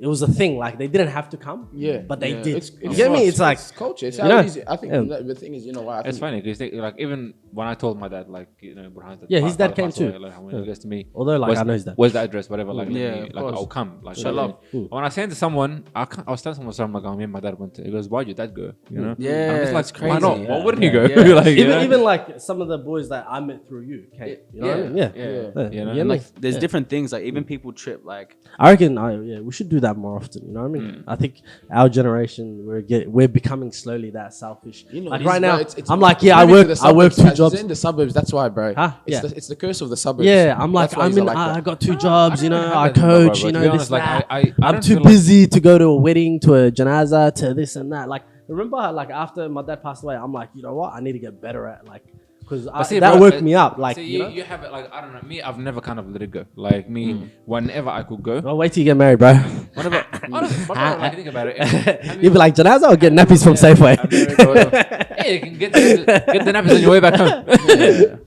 It was a thing, like they didn't have to come, Yeah. but they Yeah. did. It's You get me? It's like culture. It's you how know, it is. I think yeah. the thing is, you know why? I It's think funny because like even when I told my dad, like you know, Burhan's dad, Yeah, his dad came passed away, too. like when he goes to me, Although, like, where's- I know his dad. Where's the address? Whatever. Like, Yeah, let me, of like course. I'll come. Like, Show love. When I send to someone, I was telling someone, like, me and my dad went to. He goes, "Why'd your dad go?" You know? Yeah, I'm just like, it's why not? crazy. Why wouldn't he go? Yeah. Like, you know? even like some of the boys that I met through you came. You know what I mean? Yeah. yeah, Yeah. you know? You And get me? Like there's different things. Like even people trip. Like I reckon we should do that more often. You know what I mean? I think our generation we're becoming slowly that selfish. you know, like it is, right now, bro. It's I'm like, it's yeah, I moving to work the I work suburbs, 2 guys. It's jobs. in the suburbs. That's why, bro. Huh? It's Yeah. it's the curse of the suburbs. Yeah, I'm like, That's why he's like I that. got 2 jobs, you know, don't I have that anymore, coach, bro, you to know, be this, honest, like, that. I I'm don't too feel like- busy to go to a wedding, to a janaza, to this and that. Like, remember, like after my dad passed away, I'm like, you know what? I need to get better at like, because that bro, worked me up. Like, see, you know, you have it like I don't know. Me, I've never kind of let it go. Like me, whenever I could go, well, wait till you get married, bro. whenever. Honestly, like, think about it. You'd be like janaza or get nappies from Safeway. Hey, you can get the nappies on your way back home.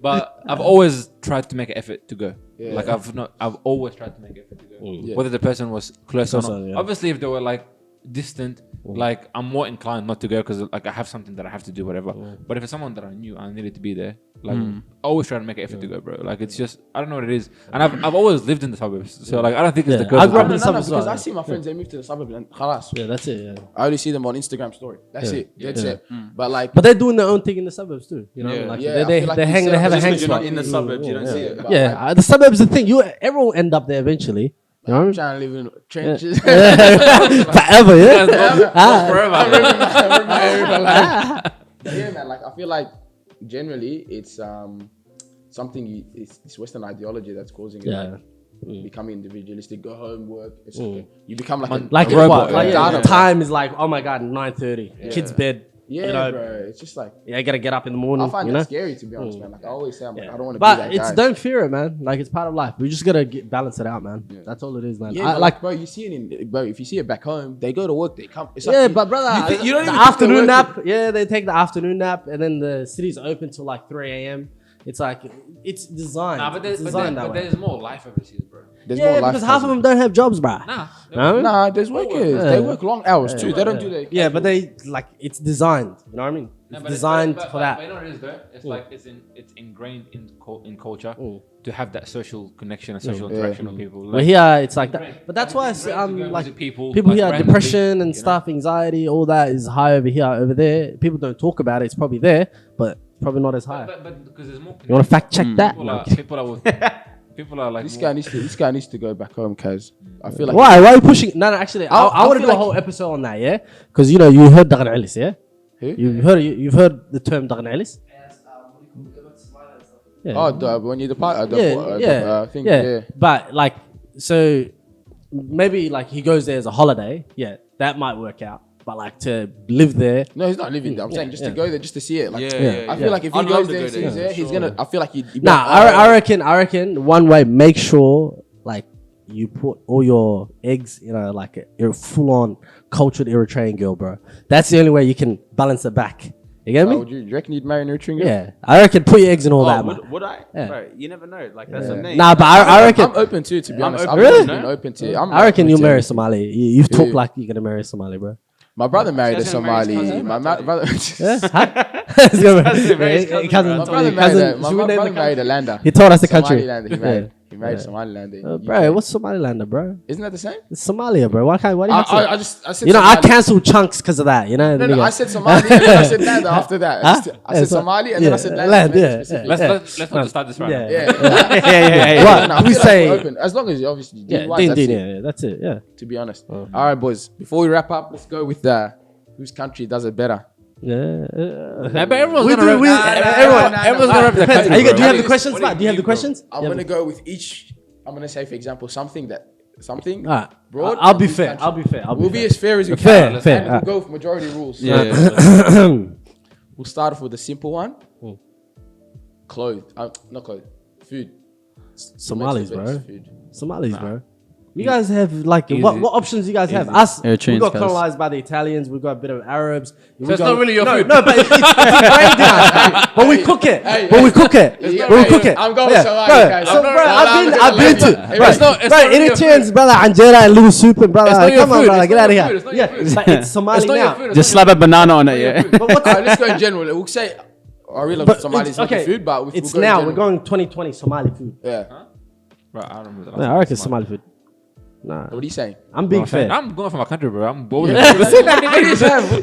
But I've always tried to make an effort to go. Yeah. Like I've always tried to make an effort to go. Yeah. Whether the person was close or Close not. on, yeah. Obviously, if they were like distant, like I'm more inclined not to go because like I have something that I have to do, whatever. But if it's someone that I knew I needed to be there, like I always try to make an effort to go, bro. Like it's just I don't know what it is, and I've always lived in the suburbs, so like I don't think it's the I closest. grew up in the No, suburbs. because well. I see my friends, they move to the suburbs and khalas. Yeah, that's it. Yeah. I only see them on Instagram story. That's it. That's it. But like, But they're doing their own thing in the suburbs too. You know, Yeah. like Yeah, I they feel like they you hang, said- they have a just hang because you're not spot. in the suburbs, you don't see it. but Yeah, like, the suburbs is the thing. Everyone will end up there eventually. You know what I I'm mean? trying to live in trenches. Forever, yeah. Yeah, man. Like I feel like generally it's it's Western ideology that's causing it. Yeah. Like, becoming individualistic, go home, work. It's okay. You become like a Like a what? robot. Like, Data, the time is like, oh my god, 9:30. Kids bed. Yeah, you know, bro. It's just like Yeah, I gotta get up in the morning. I find you that know? scary to be honest, man. Like I always say, I'm like, I don't want to be But that it's guy. don't fear it, man. Like it's part of life. We just gotta balance it out, man. That's all it is, man. Yeah, I, but like bro, you see it in bro. If you see it back home, they go to work, they come. It's yeah, like, but brother, you don't the even think afternoon they're nap. Yeah, they take the afternoon nap, and then the city's open till like 3 a.m. It's like it's designed. Nah, but it's designed that way. there's more life overseas, bro. There's Yeah, more life because half of present. them don't have jobs, bruh. Nah, No? Nah, there's workers. Yeah. They work long hours too. They don't do the Yeah, but they like it's designed. You know what I mean? It's designed for that. But you know what it is though? It's like it's ingrained in culture to have that social connection and social interaction with people. But here it's like that. But that's why like visit people people like, here, randomly, depression and you know? stuff, anxiety, all that is high over here. Over there, people don't talk about it. It's probably there, but probably not as high. But because there's more. You want to fact check that? People are like This guy needs to go back home, cause I feel like Why? Why are you pushing? No, actually, I I want to feel do a like- whole episode on that, yeah? Because you know you heard Dagan Alis, yeah? Who? You've heard the term Dagan Alis? Yeah. Oh, when you depart, thing, yeah. yeah. But like, so maybe like he goes there as a holiday. Yeah, that might work out. But like to live there, No, he's not living there. I'm saying just to go there, just to see it. Like, Yeah. I feel like if he I'd goes love to there, go and there, sees it, he's sure. gonna. I feel like he'd be nah, like, I reckon one way, make sure like you put all your eggs, you know, like a full on cultured Eritrean girl, bro. That's the only way you can balance it back. You get me? Oh, do you reckon you'd marry an Eritrean girl? Yeah, I reckon put your eggs in all that, man. Would I? Yeah. Bro, you never know. Like that's the name. Nah, but I reckon I'm open to it, to be honest. open I've to always it, been no? open to it. I reckon open you'll to marry it. Somali. You've talked Yeah. like you're gonna marry Somali, bro. My brother married a He's gonna marry his Somali. cousin, My bro. brother. Yeah? Huh? He's gonna marry his cousin. My brother married a lander. He told us the country. Somaliland. He married Somaliland. Bro, what's Somalilander, bro? Isn't that the same? It's Somalia, bro. Why do you have to? I said You know, I Somali. cancelled chunks because of that. You know. No, I said Somali and then I said land after that. I said Somali and then I said land. Yeah. Let's not just start this right now. Yeah. What? No, I We feel like say- we're open. As long as you obviously do Yeah, wise, that's it, yeah, that's it. Yeah. to be honest. All right, boys. Before we wrap up, let's go with whose country does it better. Yeah. Nah, but everyone's We gonna do- rep- we- everyone's gonna rep the country. Are you, bro. do you have the What questions, do Matt? Do you have the bro? questions? I'm gonna go with each. I'm gonna say, for example, something. Alright. Broad. I'll be and fair. country. I'll be fair. We'll be as fair as we Fair, can. fair, And alright. we'll go with majority rules. Yeah. We'll start off with a simple one. Clothes. Not clothes. Food. Somalis, bro. Food. Somalis, bro. You guys have like what options you guys have? Us, we Eritreans, got guys. colonized by the Italians. We got a bit of Arabs. We it's got- not really your food. No, but it's ingrained in us. But we cook it. But we cook it. Yeah, But we hey, cook hey, it. I'm going Yeah, Somali, bro, guys. so, I'm bro, not- I've been to. Hey, Bro, it's not bro, really your Eritreans, brother, Anjera and little soup and brother. not your Come on, food, brother, it's get not out of your here. food, it's not Yeah, your food. it's like it's Somali It's not your now. food, it's Just not slap a banana on it, yeah. But what's Alright, let's go in general. We'll say, I realize but Somali's it's, not the okay, food, but we'll it's go in now. general. We're going 2020 Somali food. Yeah. Bro, I don't remember the last Yeah, I time reckon I Somali food. Nah, What are you saying? I'm being fair. I'm going for my country, bro. I'm bold. What do you have?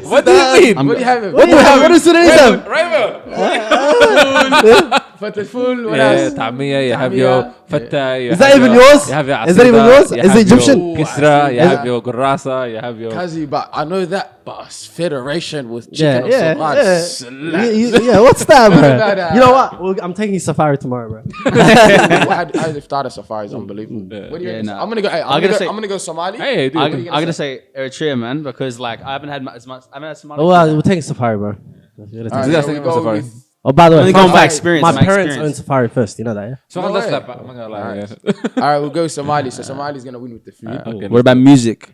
What do you mean? What do you have? What do you have? What does Sudanese have? Fataful, what Yeah, else? Tamia, you have your Fatah. Is that even yours? You have your Is that even Asida, yours? you Is it have your Egyptian? Kisra, you Is have it- your Gurasa, you have your. Kazi, but I know that, but federation with Yeah, chicken yeah, or Somali. yeah. Slap. Yeah, what's that, about that? bro? You know what? Well, I'm taking safari tomorrow, bro. How they've started safari is unbelievable. What do you Yeah, reckon? nah. I'm gonna go. Hey, I'm gonna go Somali. Hey, dude. I'm gonna say Eritrea, man, because like I haven't had as much. I haven't had Somali. Oh, well, we're taking safari, bro. Alright, That's so we the go safari. with Oh, by the way, Only fun going by fact, experience, my my parents experience. own safari first. You know that, yeah? So No let's way. slap. I'm not gonna lie. Alright. yeah. All right, we'll go Somali. So Somali's gonna win with the food, Okay. What about music?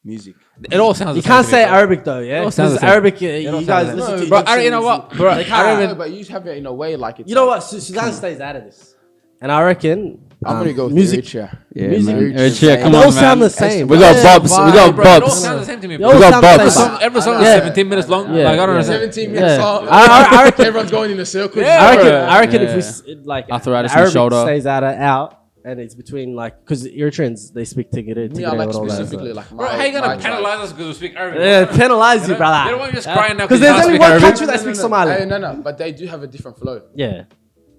music. It all sounds. You the same can't to say me, bro. Arabic though, yeah? all sounds Because the same. Arabic, all you sounds guys the listen to same. Bro, you know Egyptians. what, bro? They I can't. don't No, even. but you have it in a way like it's. You know like, what? Sudan stays out of this. And I reckon I'm gonna go with music. Eritrea. Yeah, Music. man. Eritrea, come They on, all sound man. the same. We got Yeah, bobs. We got Bro, it all bobs. sounds the same to me, They bro. all We got sound the bobs. same. Every song is Yeah. 17 minutes long. Yeah, Like, I don't yeah. understand. 17 minutes Yeah. long. I reckon. Everyone's going in a circle. I reckon if Yeah. we like Arthritis the in the Arabic shoulder. stays out, and it's between like because Eritreans they speak Tigray. Me, I like and all that, specifically so. like Bro, how you my gonna tribe. penalize us because we speak Arabic? Yeah, penalize you, They brother. don't want you just crying now Because you there's can't only speak one Arabic. country that speaks Somali. Hey, no, but they do have a different flow. Yeah.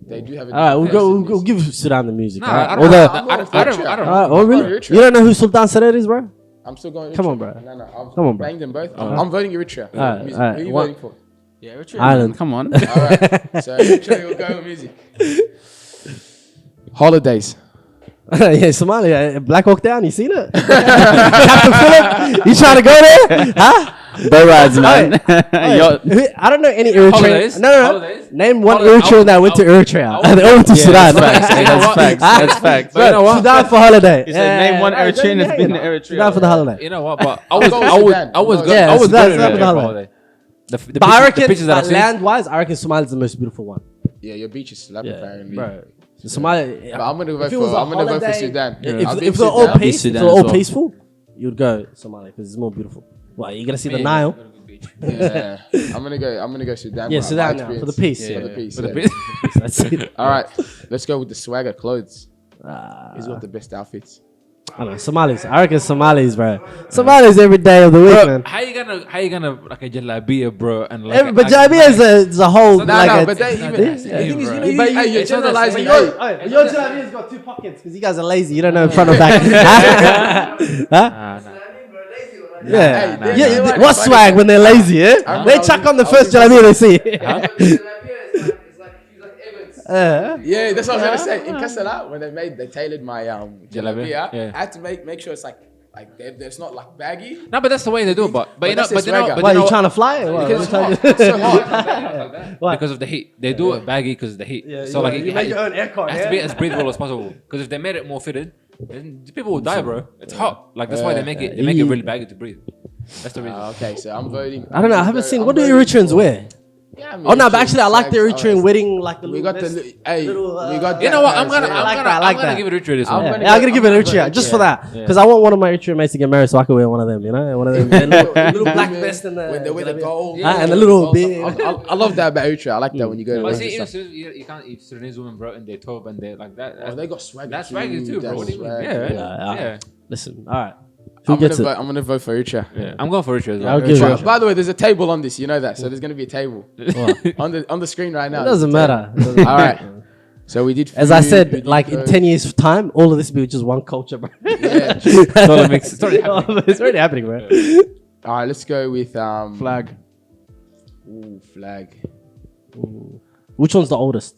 They do have a All right, different we'll flow. give Sudan the music. Nah, all right? I don't Although- know. I'm I going don't for I don't Oh, I'm really? going Eritrea. You don't know who Sultan Sarer is, bro? I'm still going Eritrea. Come on, bro. No, I've Come on, bro. banged them both. I'm voting Eritrea. Alright, Music. alright. Who are you What- voting for? Yeah, Eritrea. Ireland. Man. Come on. All right. So Eritrea will go with music. Holidays. Yeah, Somalia, Black Hawk Down. You seen it? Captain Phillip, you trying to go there? Huh? Bow rides, man. Hey, Yo, I don't know any Eritrean. Holidays? No. Holidays? Name one Holidays. Eritrean that went to Eritrea. They all went to yeah, Sudan. that's facts. Hey, that's facts. That's facts. But you know what? Sudan for holiday. He said, name one Eritrean that's been to Eritrea. Sudan for the holiday. You know what? But I I'll was go with I was Sudan. I was I'll good. go- Yeah, I was Sudan, good Sudan at for it the for holiday. holiday. The But I the reckon pictures that I've seen. land-wise, I reckon Somalia is the most beautiful one. Yeah, your beach is slap apparently. bro. Somalia. But I'm gonna vote If it was for. a I'm gonna vote for holiday- Sudan. If, I've been if to they're all Sudan. peace, if Sudan they're as all well. peaceful, you'd go Somalia because it's more beautiful. Well, you're gonna see the Nile. Yeah, I'm gonna go Sudan. Yeah, bro. Sudan My now for the experience. peace. For Yeah, the peace. For the yeah. peace. That's it. All right, let's go with the swagger clothes. Uh, He's got the best outfits. I don't know, Somalis. I reckon Somalis, bro. Somalis every day of the week, man. How you gonna like a jalabia, bro? And like, But Jalabia is a whole. No, like no, a, but they even. Yeah, The thing is, bro. you know, But hey, you're it's not the generalizing. same. Hey, Your Jalabia's got two pockets because you guys are lazy. You don't know front or back. Huh? Yeah. Hey, Yeah, you know what? what's swag when they're lazy, eh? I'm- They I was chuck in- on the I first was in- Jalabia they see. It's like yeah, that's what I was gonna say. In Casala, when they tailored my jalabia, Yeah. I had to make sure it's like there's not like baggy. No, but that's the way they do it. But you know, that's but his you know, swagger. but Why, you know you trying to fly? it? What? Because What it's hot. It's so hot. What? because of the heat. They do it baggy because of the heat. Yeah, so yeah, like you it make your own aircon, has to be yeah? as breathable as possible. Because if they made it more fitted, then the people would die, bro. It's hot. Like that's why they make it. They make it really baggy to breathe. That's the reason. Okay, so I'm voting. I don't know. I haven't seen. I'm What do voting Eritreans for- wear? Yeah, I mean, Oh no, but Eritrean actually, I like the flags, Eritrean alright. wedding, like the We little got the vest, hey, little, we got. You that know what? I'm guys, gonna, yeah. I like that, I I'm like gonna that. give it Eritrea this I'm one. gonna Yeah, I'm gonna give it I'm Eritrea just for Yeah. that because I want one of my Eritrean mates to get married so I can wear one of them. You know, one of them little black vest and the When they wear the gold. and the little beard. I love that about Eritrea. I like that when you go to. But West see, and even stuff. you can't eat Sudanese women, bro, in their tobe and they like that. Oh, they got swagger. That's swaggy too, bro. That's What do you mean? swagger. Yeah. Listen, all right. Who gets it? I'm gonna vote for Eritrea. Yeah. I'm going for Eritrea as I'll well. give Right, it. by the way, there's a table on this. You know that, so there's gonna be a table on the screen right now. It doesn't matter. All right. So we did. As I food, we said, did like in clothes. 10 years' time, all of this will be just one culture, bro. Yeah. It's all a mix. It's already happening. It's already happening, bro. All right, let's go with Flag. Ooh, flag. Which one's the oldest?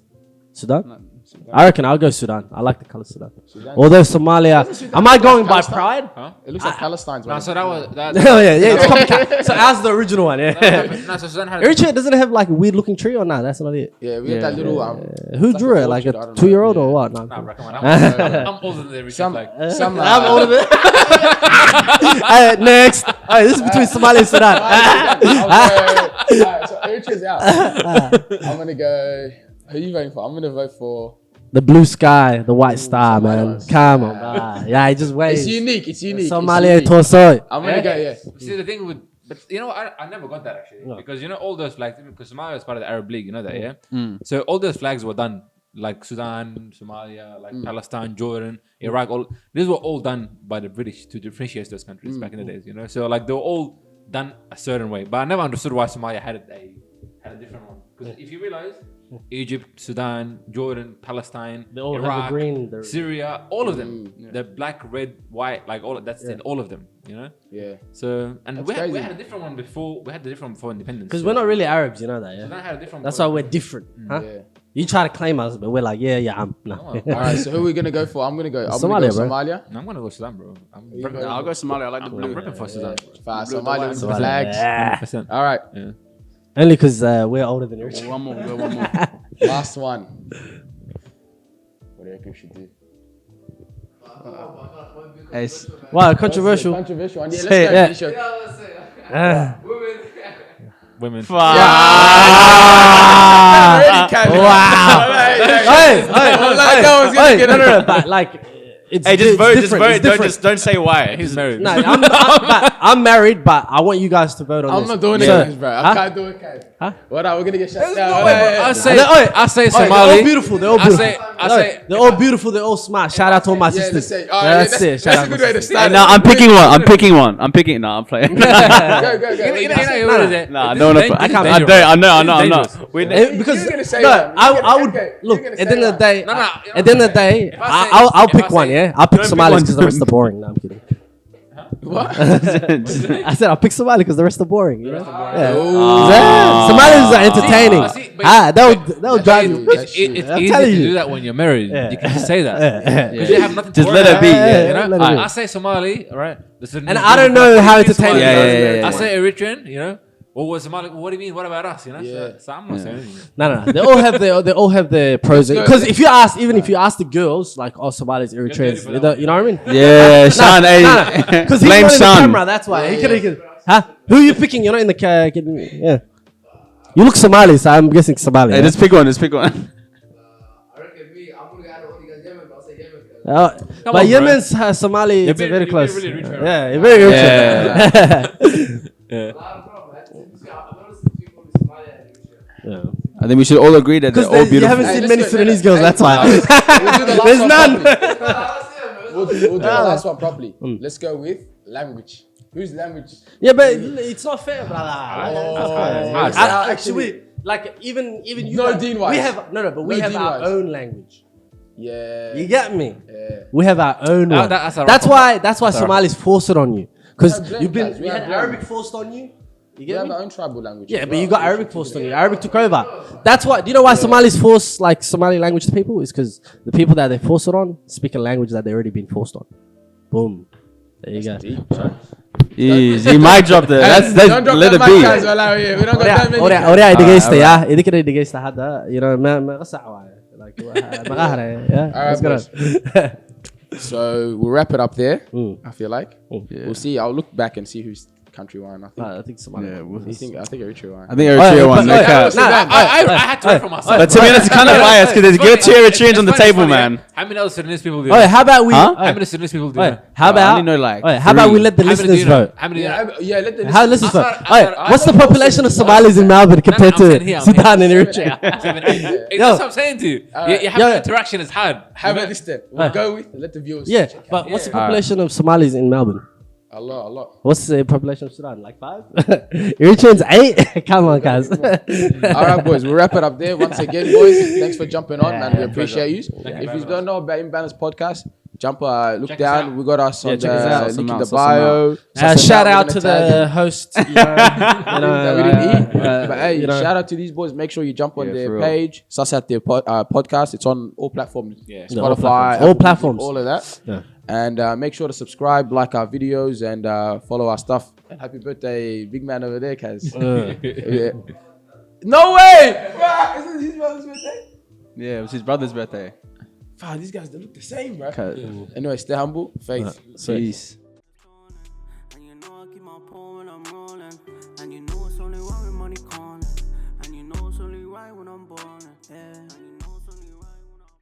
Sudan? I reckon I'll go Sudan. I like the color Sudan. Although Somalia, am I going by Palestine? pride? Huh? It looks like Palestine's. No, one. so that was that. Oh yeah, it's copycat. So ours the original one. Yeah. No, so Sudan had. Eritrea doesn't it have like a weird looking tree or not? That's not it. Yeah, we got that little. Who it's drew like it? Like orchard, I a don't 2-year-old know. or what? No. Nah, bro, come on. I'm older than the Eritrea Some, flag. some. I'm older than. Next. All right, this is between Somalia and Sudan. So Eritrea's out. I'm gonna go. Who are you voting for? I'm gonna vote for. The blue sky, the white star, man. Come on, bro. Yeah, he just waves. It's unique. It's unique. Somalia It's unique. torso. I'm gonna go. Yeah. See the thing with, but you know, I never got that actually because you know all those flags because Somalia is part of the Arab League, you know that, yeah. So all those flags were done like Sudan, Somalia, like Palestine, Jordan, Iraq. All these were all done by the British to differentiate those countries back in the days, you know. So like they were all done a certain way, but I never understood why Somalia had a different one because if you realize. Egypt, Sudan, Jordan, Palestine, They all have the Iraq, green, the- Syria, all of them. The black, red, white, like all that's in all of them, you know. Yeah. So and That's we had crazy. a different one before. We had the different one before independence. Because we're not really Arabs, you know that, Sudan yeah? had a different. That's one. why we're different, huh? Yeah. You try to claim us, but we're like, I'm. No. All right. So who are we gonna go for? I'm gonna go Somalia, bro. Somalia. No, I'm gonna go Sudan, bro. I'm You ripping, go. I'll go Somalia. I like the I'm blue. ripping for Sudan. Fast. Blue, the Somalia white. with the Somalia. flags. Yeah. 100%. All right. Yeah. Only because we're older than Eritrea. One more. Go one more. Last one. What do you reckon we should do? Hey, Wow, controversial. Controversial one. Yeah, let's Say go. it. Finish it. Women. fuck. Already came. Wow. No, but like, it's Hey, just it's vote. Just different, vote. it's different. Don't say why. He's married. No, I'm married, but I want you guys to vote on I'm this. not doing So- it, bro. I can't do it, guys. Huh? What are we gonna get shut down? I say They're Somali. all beautiful. They're all I beautiful. say They're all beautiful. They're all smart. Shout out to all my Yeah, let's sisters. say. That's it. Shout That's out a to good way to start. No, I'm picking one. I'm picking one. I'm picking. No, I'm playing. Go. What is it? Nah, This no, is no, dangerous. I can't. This is I don't. I'm dangerous. not. Because You're gonna say no, one. I would Okay, you're look gonna at the say end of the one. day. No. At the end of the day, If I say- I'll if pick I one. say- Yeah, I'll pick Don't pick Somalis one. because the rest are boring. No, I'm kidding. What? I said I'll pick Somali because the rest are boring. You know? Oh. Yeah. Somalis are entertaining. See, but- They'll drive you. It's I'm easy telling to you. do that when you're married. Yeah. You can just say that. Yeah. Because you have nothing to Just worry let it about. be. Yeah, You know? let it be. I say Somali, right? And I don't know how entertaining Yeah, it is. yeah. I say Eritrean, you know? Well, what Somali? What do you mean? What about us? You know? Yeah. So I'm not saying anything. No. They all have their pros. Because if you ask the girls, like, oh, Somalis, Eritreans, for that you know what I mean? Yeah, Sean. Because he's Blame not in the Sean. camera. That's why. He could. Huh? Who are you picking? You're not in the yeah. You look Somali, so I'm guessing Somali. Hey, yeah? just pick one. Just pick one. I reckon me, I'm gonna get all you guys Yemen, but I'll say Yemen. Come But on, bro. Yemen's Somali, You're it's being very really- close. really rich, right? Yeah, you're very rich. Yeah. Yeah. I think we should all agree that they're all Because you beautiful. haven't seen let's many go. Sudanese girls, that's why. We'll do the last There's one none. properly. We'll do the last one properly. Let's go with language. Whose language? Yeah, but it's not fair, brother. hard. Actually, like even you. No, guys- Dean-wise. We have but we No, have our Dean-wise. own language. Yeah. You get me? Yeah. We have our own one. that's a That's rough why Somalis force it on you because We have you've been blend, we guys. had We have Arabic forced on you. You We get have me? our own tribal language. Yeah, as but you well. got Arabic forced on you. Arabic took over. That's why. Do you know why Somalis force like Somali language to people? It's because the people that they force it on speak a language that they've already been forced on. Boom. There you go. Easy, mic drop there. That's Don't drop let that it mic, be. guys, well, we don't got that many. أوريا دقيقة يا إذا كده دقيقة هذا you know ما قصة واي like مغاهرة yeah Alright, let's go. So we'll wrap it up there. Mm. I feel like we'll see. I'll look back and see whose country won. I think. I think Somali. I think Eritrea won. I think Eritrea won. but- Look at- I had to wait for myself. But to be honest, it's kind of biased because there's good two Eritreans on the table, man. How many other Sudanese people do you Oh, know? how about we? Huh? How many Sudanese people do you Oh, know? how I about? only know like How about we three. let the How many do listeners you know? vote? How many do you know? Yeah, let the How listeners vote? I What's the population of Somalis in Melbourne compared I'm saying to here, I'm Sudan and here. Eritrea? 7, 8. That's what I'm saying to you. You have Yo. interaction is hard. How about this then? We'll go with let the viewers. Yeah, check out. but what's the population of Somalis in Melbourne? A lot. What's the population of Sudan? Like 5? Eritreans 8? Come on, guys. All right, boys. We'll wrap it up there. Once again, boys, thanks for jumping on, man. We appreciate you. If you don't know about Imbalanced Podcast, jump, look Check us down. out. We got us on check us out. the link in Suss the them out, bio. Suss them Shout We're out gonna to tag the them. host. That we didn't eat. But hey, you know. shout out to these boys. Make sure you jump on Yeah, their for real. page. Suss out their podcast. It's on all platforms. Yeah. Yeah, all Spotify, platforms. All Apple platforms. Music, all of that. Yeah. And make sure to subscribe, like our videos, and follow our stuff. And happy birthday, big man over there, Kaz. Yeah. No way! Bruh, is this his brother's birthday? Yeah, it was his brother's birthday. Fuck, these guys, they look the same, bro. Okay. Anyway, stay humble. Faith. Peace.